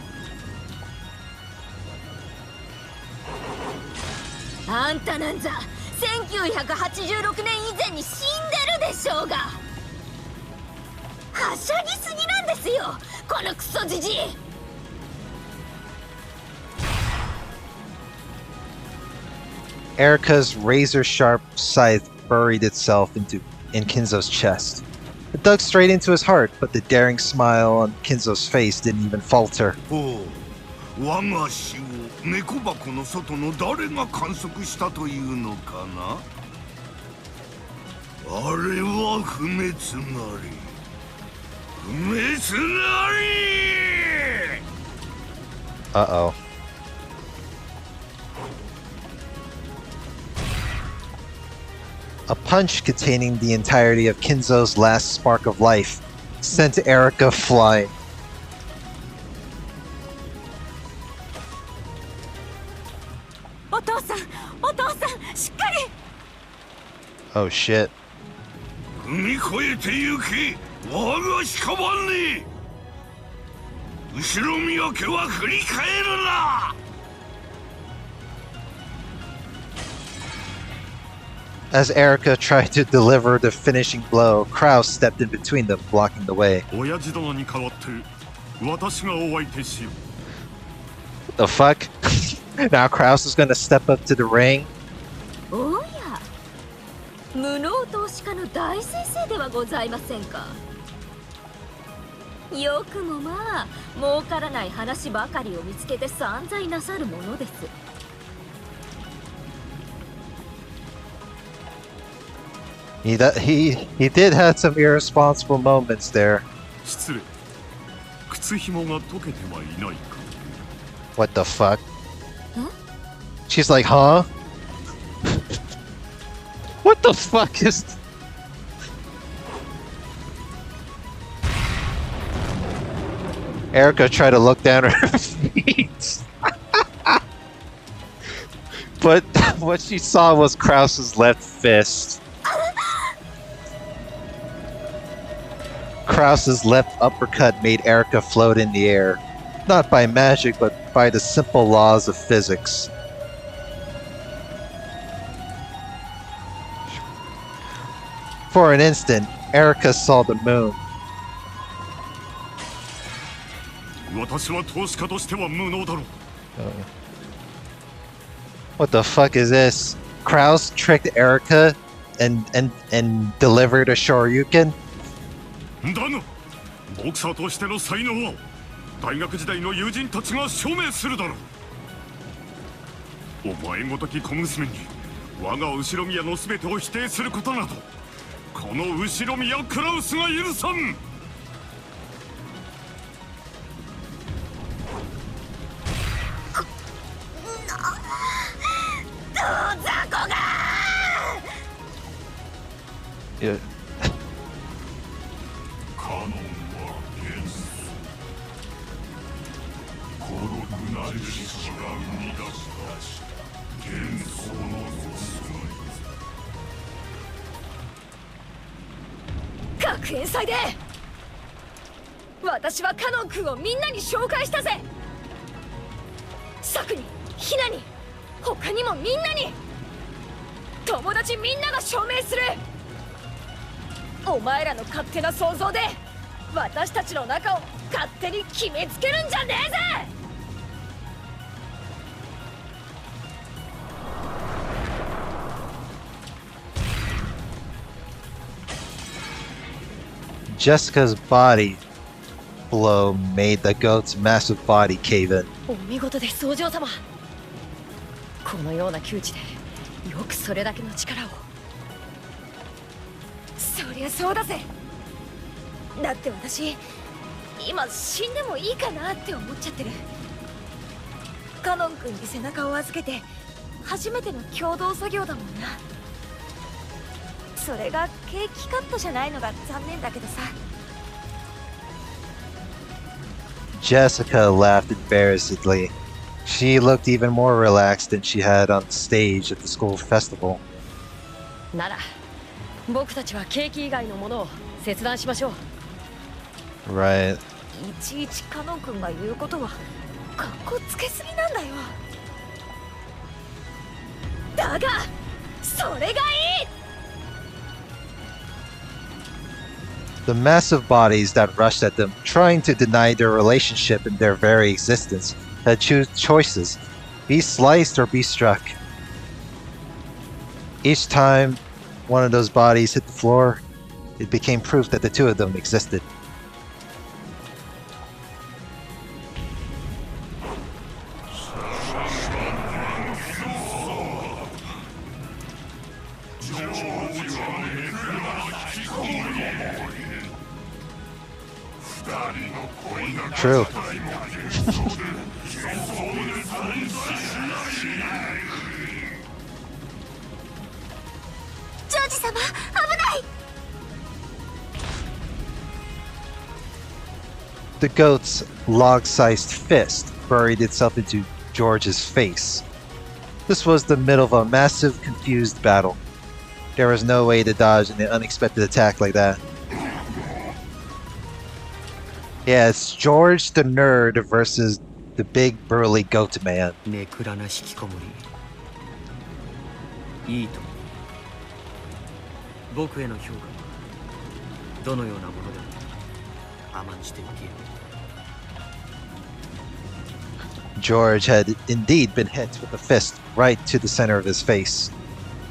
あんたなんざ1986年以前に死んでるでしょうが。はしゃぎすぎなんですよこのクソじじい。Erica's razor-sharp scythe buried itself in Kinzo's chest. It dug straight into his heart, but the daring smile on Kinzo's face didn't even falter. 我が死を猫箱の外の誰が観測したというのかな。あれは不滅なり不滅なり。 Uh-oh. A punch containing the entirety of Kinzo's last spark of life sent Erica flying. お父さんしっかり。 Oh shit. 踏み越えて行け我が屍。後ろ宮家は振り返るな。 As Erica tried to deliver the finishing blow, Kraus stepped in between them, blocking the way. 親父殿に代わって私がお相手しよう。 The fuck? Now Kraus is gonna step up to the ring? おや無能投資家の大先生ではございませんか。よくもまあ儲からない話ばかりを見つけて散財なさるものです。He did have some irresponsible moments there. 失礼。靴紐が溶けてはいないか。 What the fuck? She's like, huh? What the fuck is... Erica tried to look down at her feet. But what she saw was Krause's left fist. Krause's left uppercut made Erica float in the air. Not by magic, but by the simple laws of physics. For an instant, Erica saw the moon. 私は投資家としては無能だろう。 What the fuck is this? Krause tricked Erica and delivered a Shoryuken? だが、ボクサーとしての才能は大学時代の友人たちが証明するだろう。お前ごとき小娘に我が後ろ宮の全てを否定することなど、この後ろ宮クラウスが許さん。Yeah. カノンは元素。孤独な意識が生み出した幻想の学園祭で私はカノン君をみんなに紹介したぜ。サクに、ヒナに、他にもみんなに、友達みんなが証明する。お前らの勝手な想像で私たちの仲を勝手に決めつけるんじゃねえぜ。Jessica's body blow made the goat's massive body cave in. お見事です、お嬢様。このような窮地でよくそれだけの力を。そりゃそうだぜ。だって私今死んでもいいかなって思っちゃってる。カノン君に背中を預けて初めての共同作業だもんな。それがケーキカットじゃないのが残念だけどさ。 Jessica laughed embarrassedly. She looked even more relaxed than she had on stage at the school festival. なら僕たちはケーキ以外のものを切断しましょう。 Right. いちいちカノン君が言うことはかっこつけすぎなんだよ。だがそれがいい。 The massive bodies that rushed at them, trying to deny their relationship and their very existence, had choices: be sliced or be struck. Each time one of those bodies hit the floor, it became proof that the two of them existed. True. ジョージ様、危ない。 The goat's log-sized fist buried itself into George's face. This was the middle of a massive, confused battle. There was no way to dodge an unexpected attack like that. Yeah, it's George the nerd versus the big burly goat man. ネクラな引きこもり。いいとも。僕への評価はどのようなものでも甘んじて受けよう。 George had indeed been hit with a fist right to the center of his face.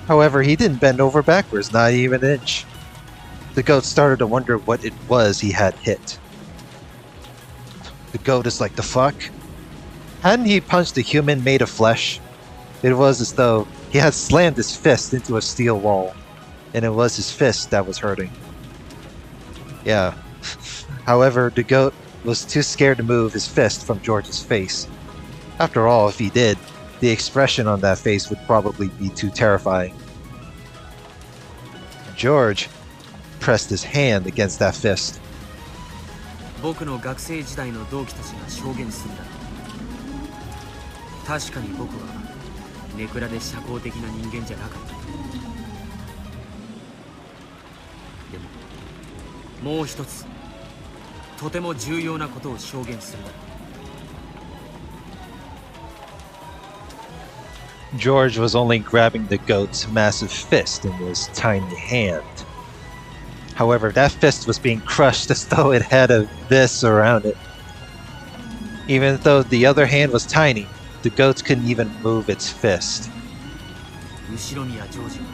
However, he didn't bend over backwards, not even an inch. The goat started to wonder what it was he had hit. The goat is like, the fuck? Hadn't he punched a human made of flesh? It was as though he had slammed his fist into a steel wall, and it was his fist that was hurting. Yeah. However, the goat was too scared to move his fist from George's face. After all, if he did, the expression on that face would probably be too terrifying. George pressed his hand against that fist. 僕の学生時代の同期たちが証言するんだ。確かに僕はネクラで社交的な人間じゃなかった。でももう一つとても重要なことを証言するだろう。George was only grabbing the goat's massive fist in his tiny hand. However, that fist was being crushed as though it had a vis around it. Even though the other hand was tiny, the goat couldn't even move its fist. 後ろ宮ジョージは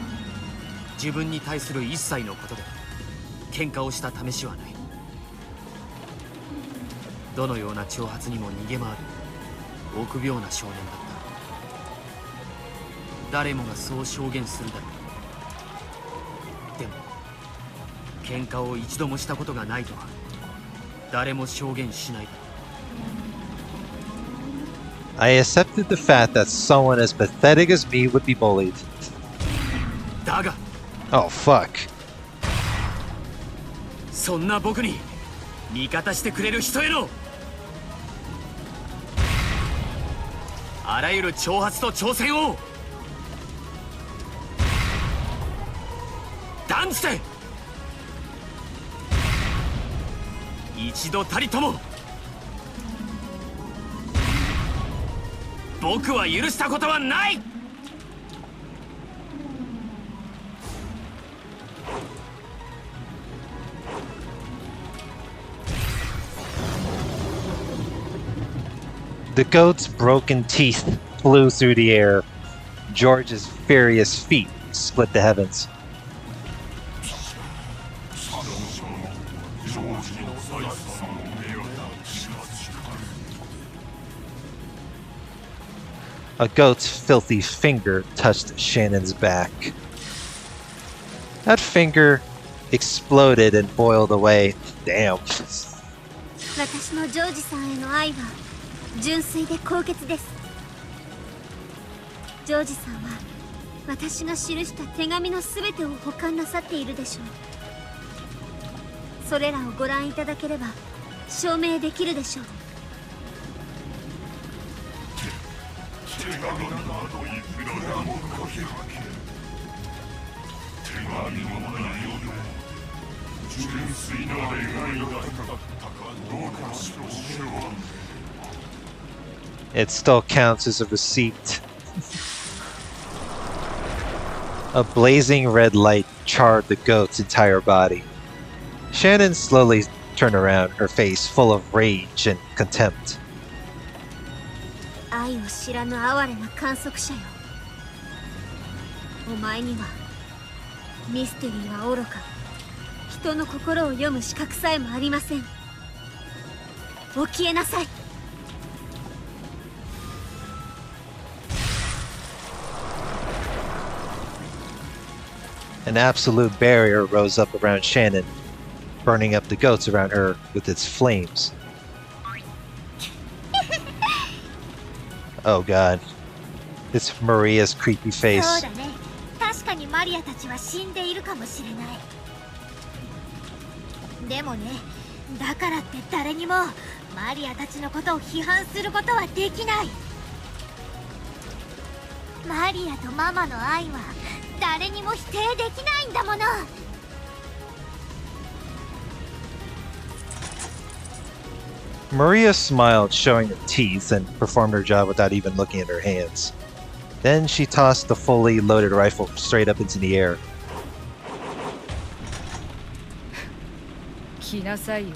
自分に対する一切のことで喧嘩をした試しはない。どのような挑発にも逃げ回る臆病な少年だった。誰もがそう証言するだろう。でも喧嘩を一度もしたことがないとは誰も証言しないだろう。I accepted the fact that someone as pathetic as me would be bullied. だが Oh, fuck. そんな僕に味方してくれる人へのあらゆる挑発と挑戦を断じて一度たりとも僕は許したことはない。The goat's broken teeth flew through the air. George's furious feet split the heavens. A goat's filthy finger touched Shannon's back. That finger exploded and boiled away. Damn. 私のジョージさんへの愛は純粋で高潔です。ジョージさんは私が記した手紙のすべてを保管なさっているでしょう。それらをご覧いただければ証明できるでしょう。It still counts as a receipt. A blazing red light charred the goat's entire body. Shannon slowly turned around, her face full of rage and contempt. 愛を知らぬ哀れな観測者よ。お前にはミステリーはおろか人の心を読む資格さえもありません。起きえなさい。An absolute barrier rose up around Shannon, burning up the goats around her with its flames. Oh god. It's Maria's creepy そう face. だね。確かにマリアたちは死んでいるかもしれない。でもね、だからって誰にもマリアたちのことを批判することはできない。マリアとママの愛は誰にも否定できないんだもの。Maria smiled, showing her teeth, and performed her job without even looking at her hands. Then she tossed the fully loaded rifle straight up into the air. 来なさいよ。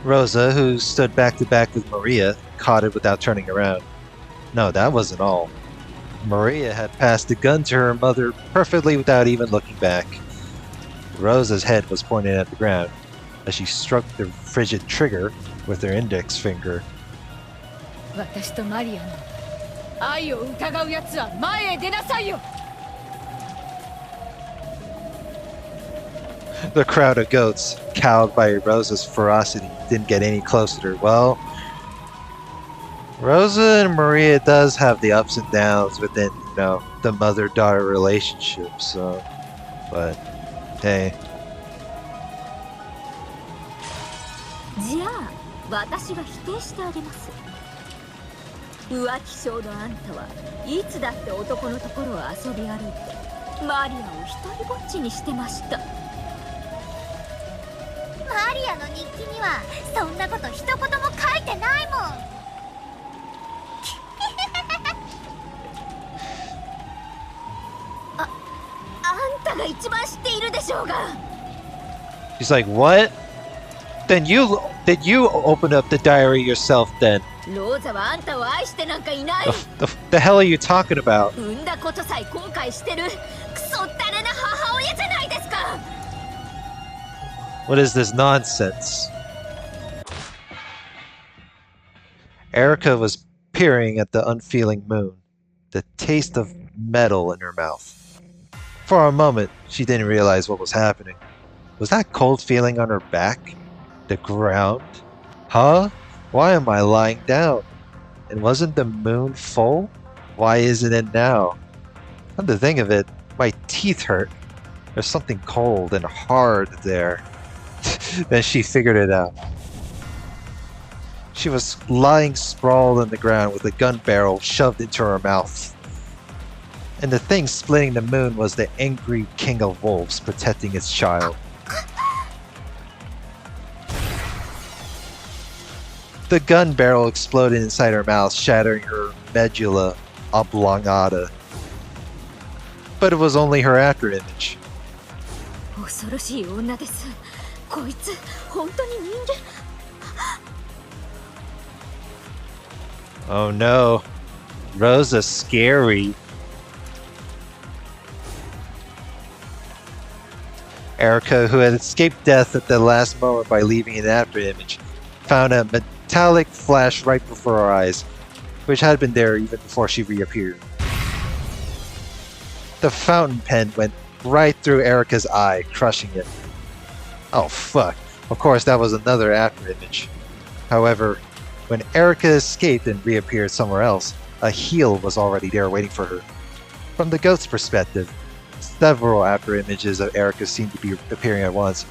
Rosa, who stood back to back with Maria, caught it without turning around. No, that wasn't all. Maria had passed the gun to her mother perfectly without even looking back. Rosa's head was pointed at the ground as she struck the frigid trigger with her index finger. 私とマリアの愛を疑うやつは前へ出なさいよ。 The crowd of goats, cowed by Rosa's ferocity, didn't get any closer to her. Well, Rosa and Maria does have the ups and downs within, the mother-daughter relationship, so... But, hey. じゃあ私が否定してあげます。浮気性のあんたはいつだって男のところを遊び歩いてマリアを一人ぼっちにしてました。マリアの日記にはそんなこと一言も書いてないもん。あんたが一番知っているでしょうが。 She's like, what? Then you open up the diary yourself then. ローザはあんたを愛してなんかいない。 The hell are you talking about? 産んだことさえ後悔してるクソったれな母親じゃないですか。 What is this nonsense? Erica was peering at the unfeeling moon, the taste of metal in her mouth. For a moment, she didn't realize what was happening. Was that cold feeling on her back? The ground? Huh? Why am I lying down? And wasn't the moon full? Why isn't it now? Come to think of it, my teeth hurt. There's something cold and hard there. Then she figured it out. She was lying sprawled on the ground with a gun barrel shoved into her mouth. And the thing splitting the moon was the angry king of wolves protecting his child. The gun barrel exploded inside her mouth, shattering her medulla oblongata. But it was only her afterimage. 恐ろしい女です。こいつ本当に人間。 Oh no. Rosa's scary. Erica, who had escaped death at the last moment by leaving an afterimage, found a metallic flash right before her eyes, which had been there even before she reappeared. The fountain pen went right through Erica's eye, crushing it. Oh fuck. Of course, that was another afterimage. However, when Erica escaped and reappeared somewhere else, a heel was already there waiting for her. From the ghost's perspective, several afterimages of Erica seemed to be appearing at once,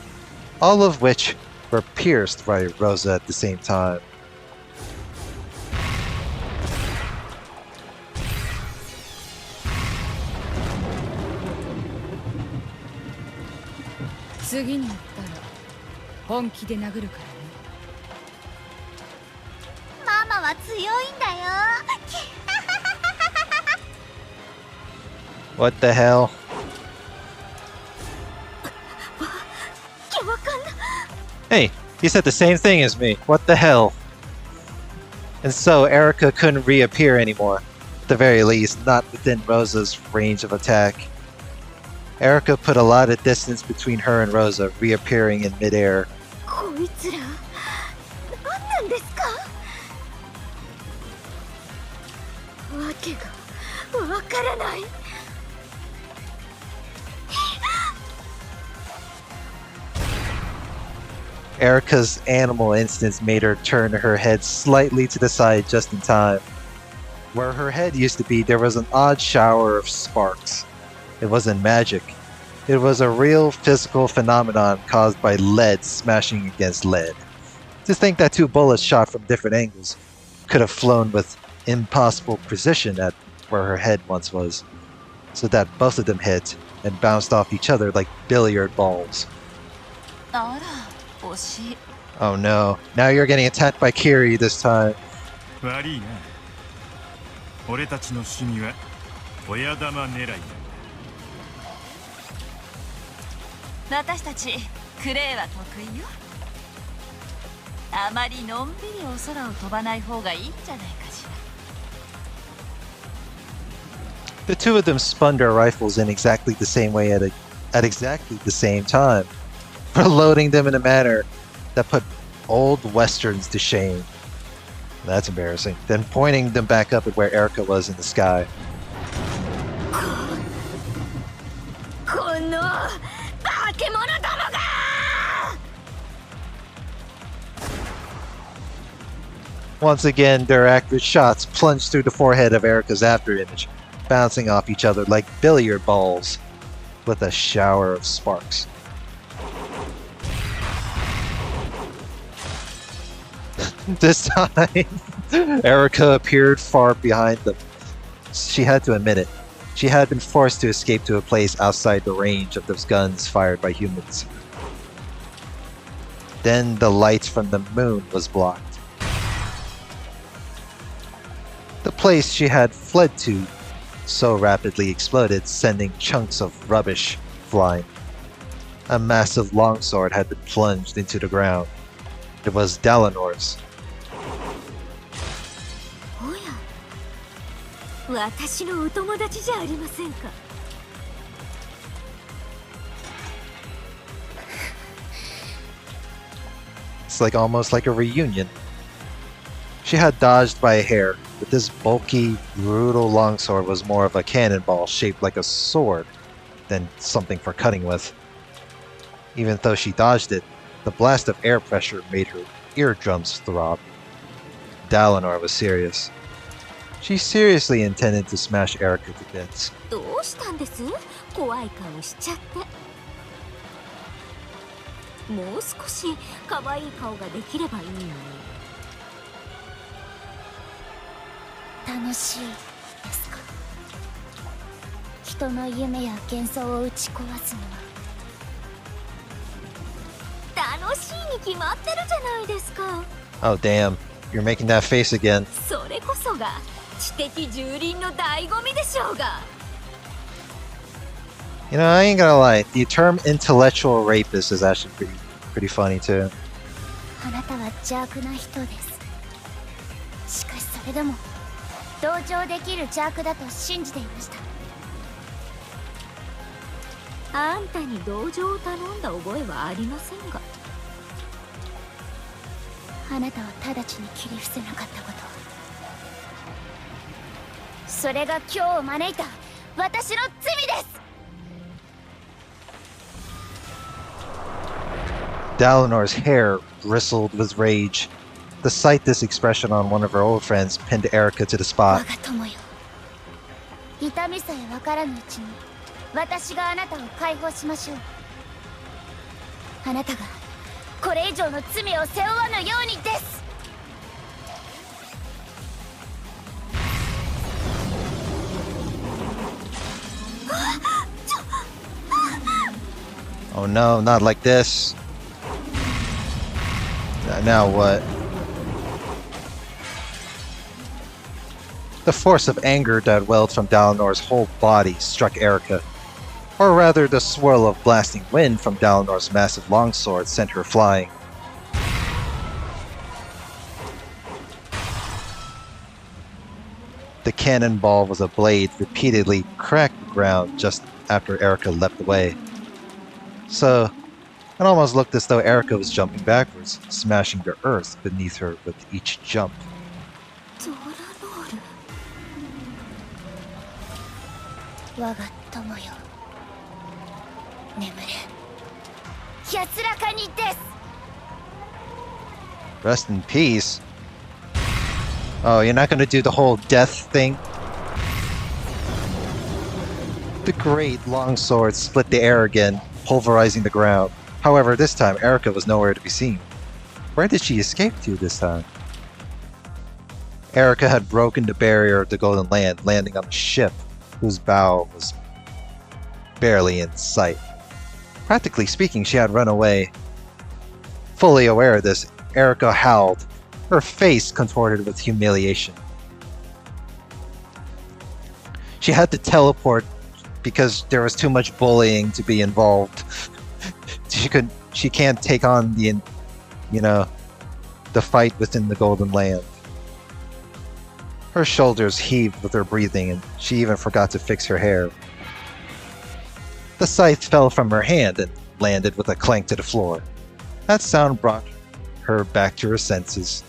all of which were pierced by Rosa at the same time. 次に行ったら本気で殴るからね。ママは強いんだよ。 What the hell? わかんない。 Hey, you said the same thing as me. What the hell? And so Erica couldn't reappear anymore. At the very least, not within Rosa's range of attack. Erica put a lot of distance between her and Rosa, reappearing in midair. こいつら何なんですか。わけがわからない。 Erica's animal instincts made her turn her head slightly to the side just in time. Where her head used to be, there was an odd shower of sparks. It wasn't magic. It was a real physical phenomenon caused by lead smashing against lead. To think that two bullets shot from different angles could have flown with impossible precision at where her head once was, so that both of them hit and bounced off each other like billiard balls. あら、惜しい。 Oh no, now you're getting attacked by Kiri this time. 悪いな。俺たちの趣味は親玉狙いだ。私たちクレイは得意よ。あまりのんびりお空を飛ばない方がいいんじゃないかし The two of them spun their rifles in exactly the same way at exactly the same time, reloading them in a manner that put old westerns to shame. That's embarrassing. Then pointing them back up at where Erica was in the sky. この化け物どもが Once again, their accurate shots plunged through the forehead of Erica's afterimage, bouncing off each other like billiard balls, with a shower of sparks. This time, Erica appeared far behind them. She had to admit it. She had been forced to escape to a place outside the range of those guns fired by humans. Then the light from the moon was blocked. The place she had fled to so rapidly exploded, sending chunks of rubbish flying. A massive longsword had been plunged into the ground. It was Dalinor's. おや、私のお友達じゃありませんか。It's like almost like a reunion. She had dodged by a hair, but this bulky, brutal longsword was more of a cannonball shaped like a sword than something for cutting with. Even though she dodged it, the blast of air pressure made her eardrums throb. Dalinor was serious. She seriously intended to smash Erica to bits. どうしたんです？怖い顔しちゃって。もう少し可愛い顔ができればいいのに。楽しいですか？人の夢や幻想を打ち壊すのは。楽しいに決まってるじゃないですか。 Oh damn, you're making that face again. それこそが知的蹂躙の醍醐味でしょうが。You know, I ain't gonna lie, the term intellectual rapist is actually pretty funny too. あなたは邪悪な人です。しかしそれでも同情できる邪悪だと信じていました。あんたに同情を頼んだ覚えはありませんが。あなたは直ちに切り伏せなかったこと、それが今日を招いた私の罪です。 Dalinor's hair bristled with rage. The sight this expression on one of her old friends pinned Erica to the 我 spot. が友よ、痛みさえ分からぬうちに私があなたを解放しましょう。あなたがこれ以上の罪を背負わぬようにです。 Oh no, not like this. Now what? The force of anger that welled from Dalinor's whole body struck Erica. Or rather, the swirl of blasting wind from Dalinor's massive longsword sent her flying. The cannonball was a blade repeatedly cracked the ground just after Erica leapt away. So, it almost looked as though Erica was jumping backwards, smashing the earth beneath her with each jump. ドラノール。我が友よ、眠れ。安らかにです。 Rest in peace. Oh, you're not gonna do the whole death thing? The great longsword split the air again, pulverizing the ground. However, this time Erica was nowhere to be seen. Where did she escape to this time? Erica had broken the barrier of the Golden Land, landing on a ship whose bow was barely in sight. Practically speaking, she had run away. Fully aware of this, Erica howled, her face contorted with humiliation. She had to teleport because there was too much bullying to be involved. She can't take on the fight within the Golden Land. Her shoulders heaved with her breathing, and she even forgot to fix her hair. The scythe fell from her hand and landed with a clank to the floor. That sound brought her back to her senses.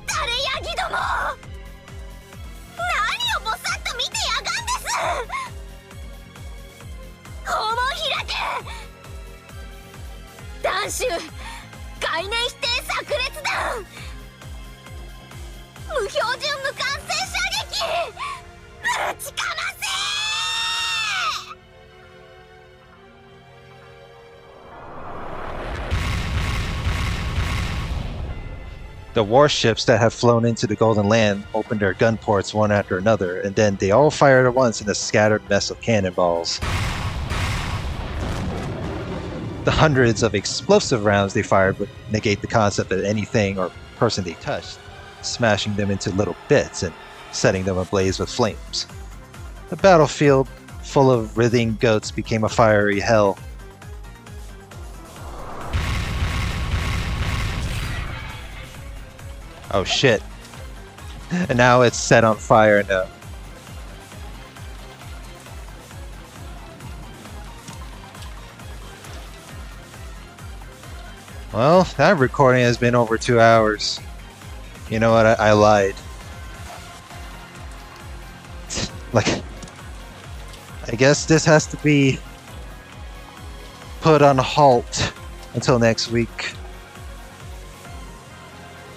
誰ヤギども、何をぼさっと見てやがんです。肛門開け。断種概念否定炸裂弾、無標準無感染射撃、ぶちかませ。 The warships that had flown into the Golden Land opened their gun ports one after another, and then they all fired at once in a scattered mess of cannonballs. The hundreds of explosive rounds they fired would negate the concept of anything or person they touched, smashing them into little bits and setting them ablaze with flames. The battlefield, full of writhing goats, became a fiery hell. Oh shit. And now it's set on fire now. Well, that recording has been over 2 hours. You know what? I lied. Like, I guess this has to be put on halt until next week.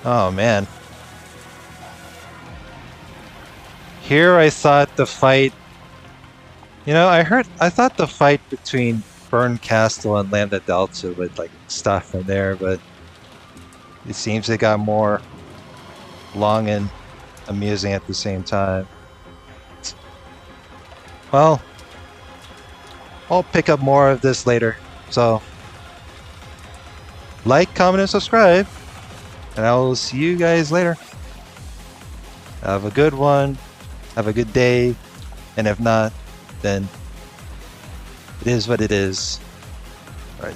Oh man. Here I thought the fight... You know, I thought the fight between Burn Castle and Lambda Delta would like stop from there, but it seems it got more long and amusing at the same time. Well, I'll pick up more of this later, so like, comment, and subscribe, and I will see you guys later. Have a good one, have a good day, and if not, then it is what it is. Alright.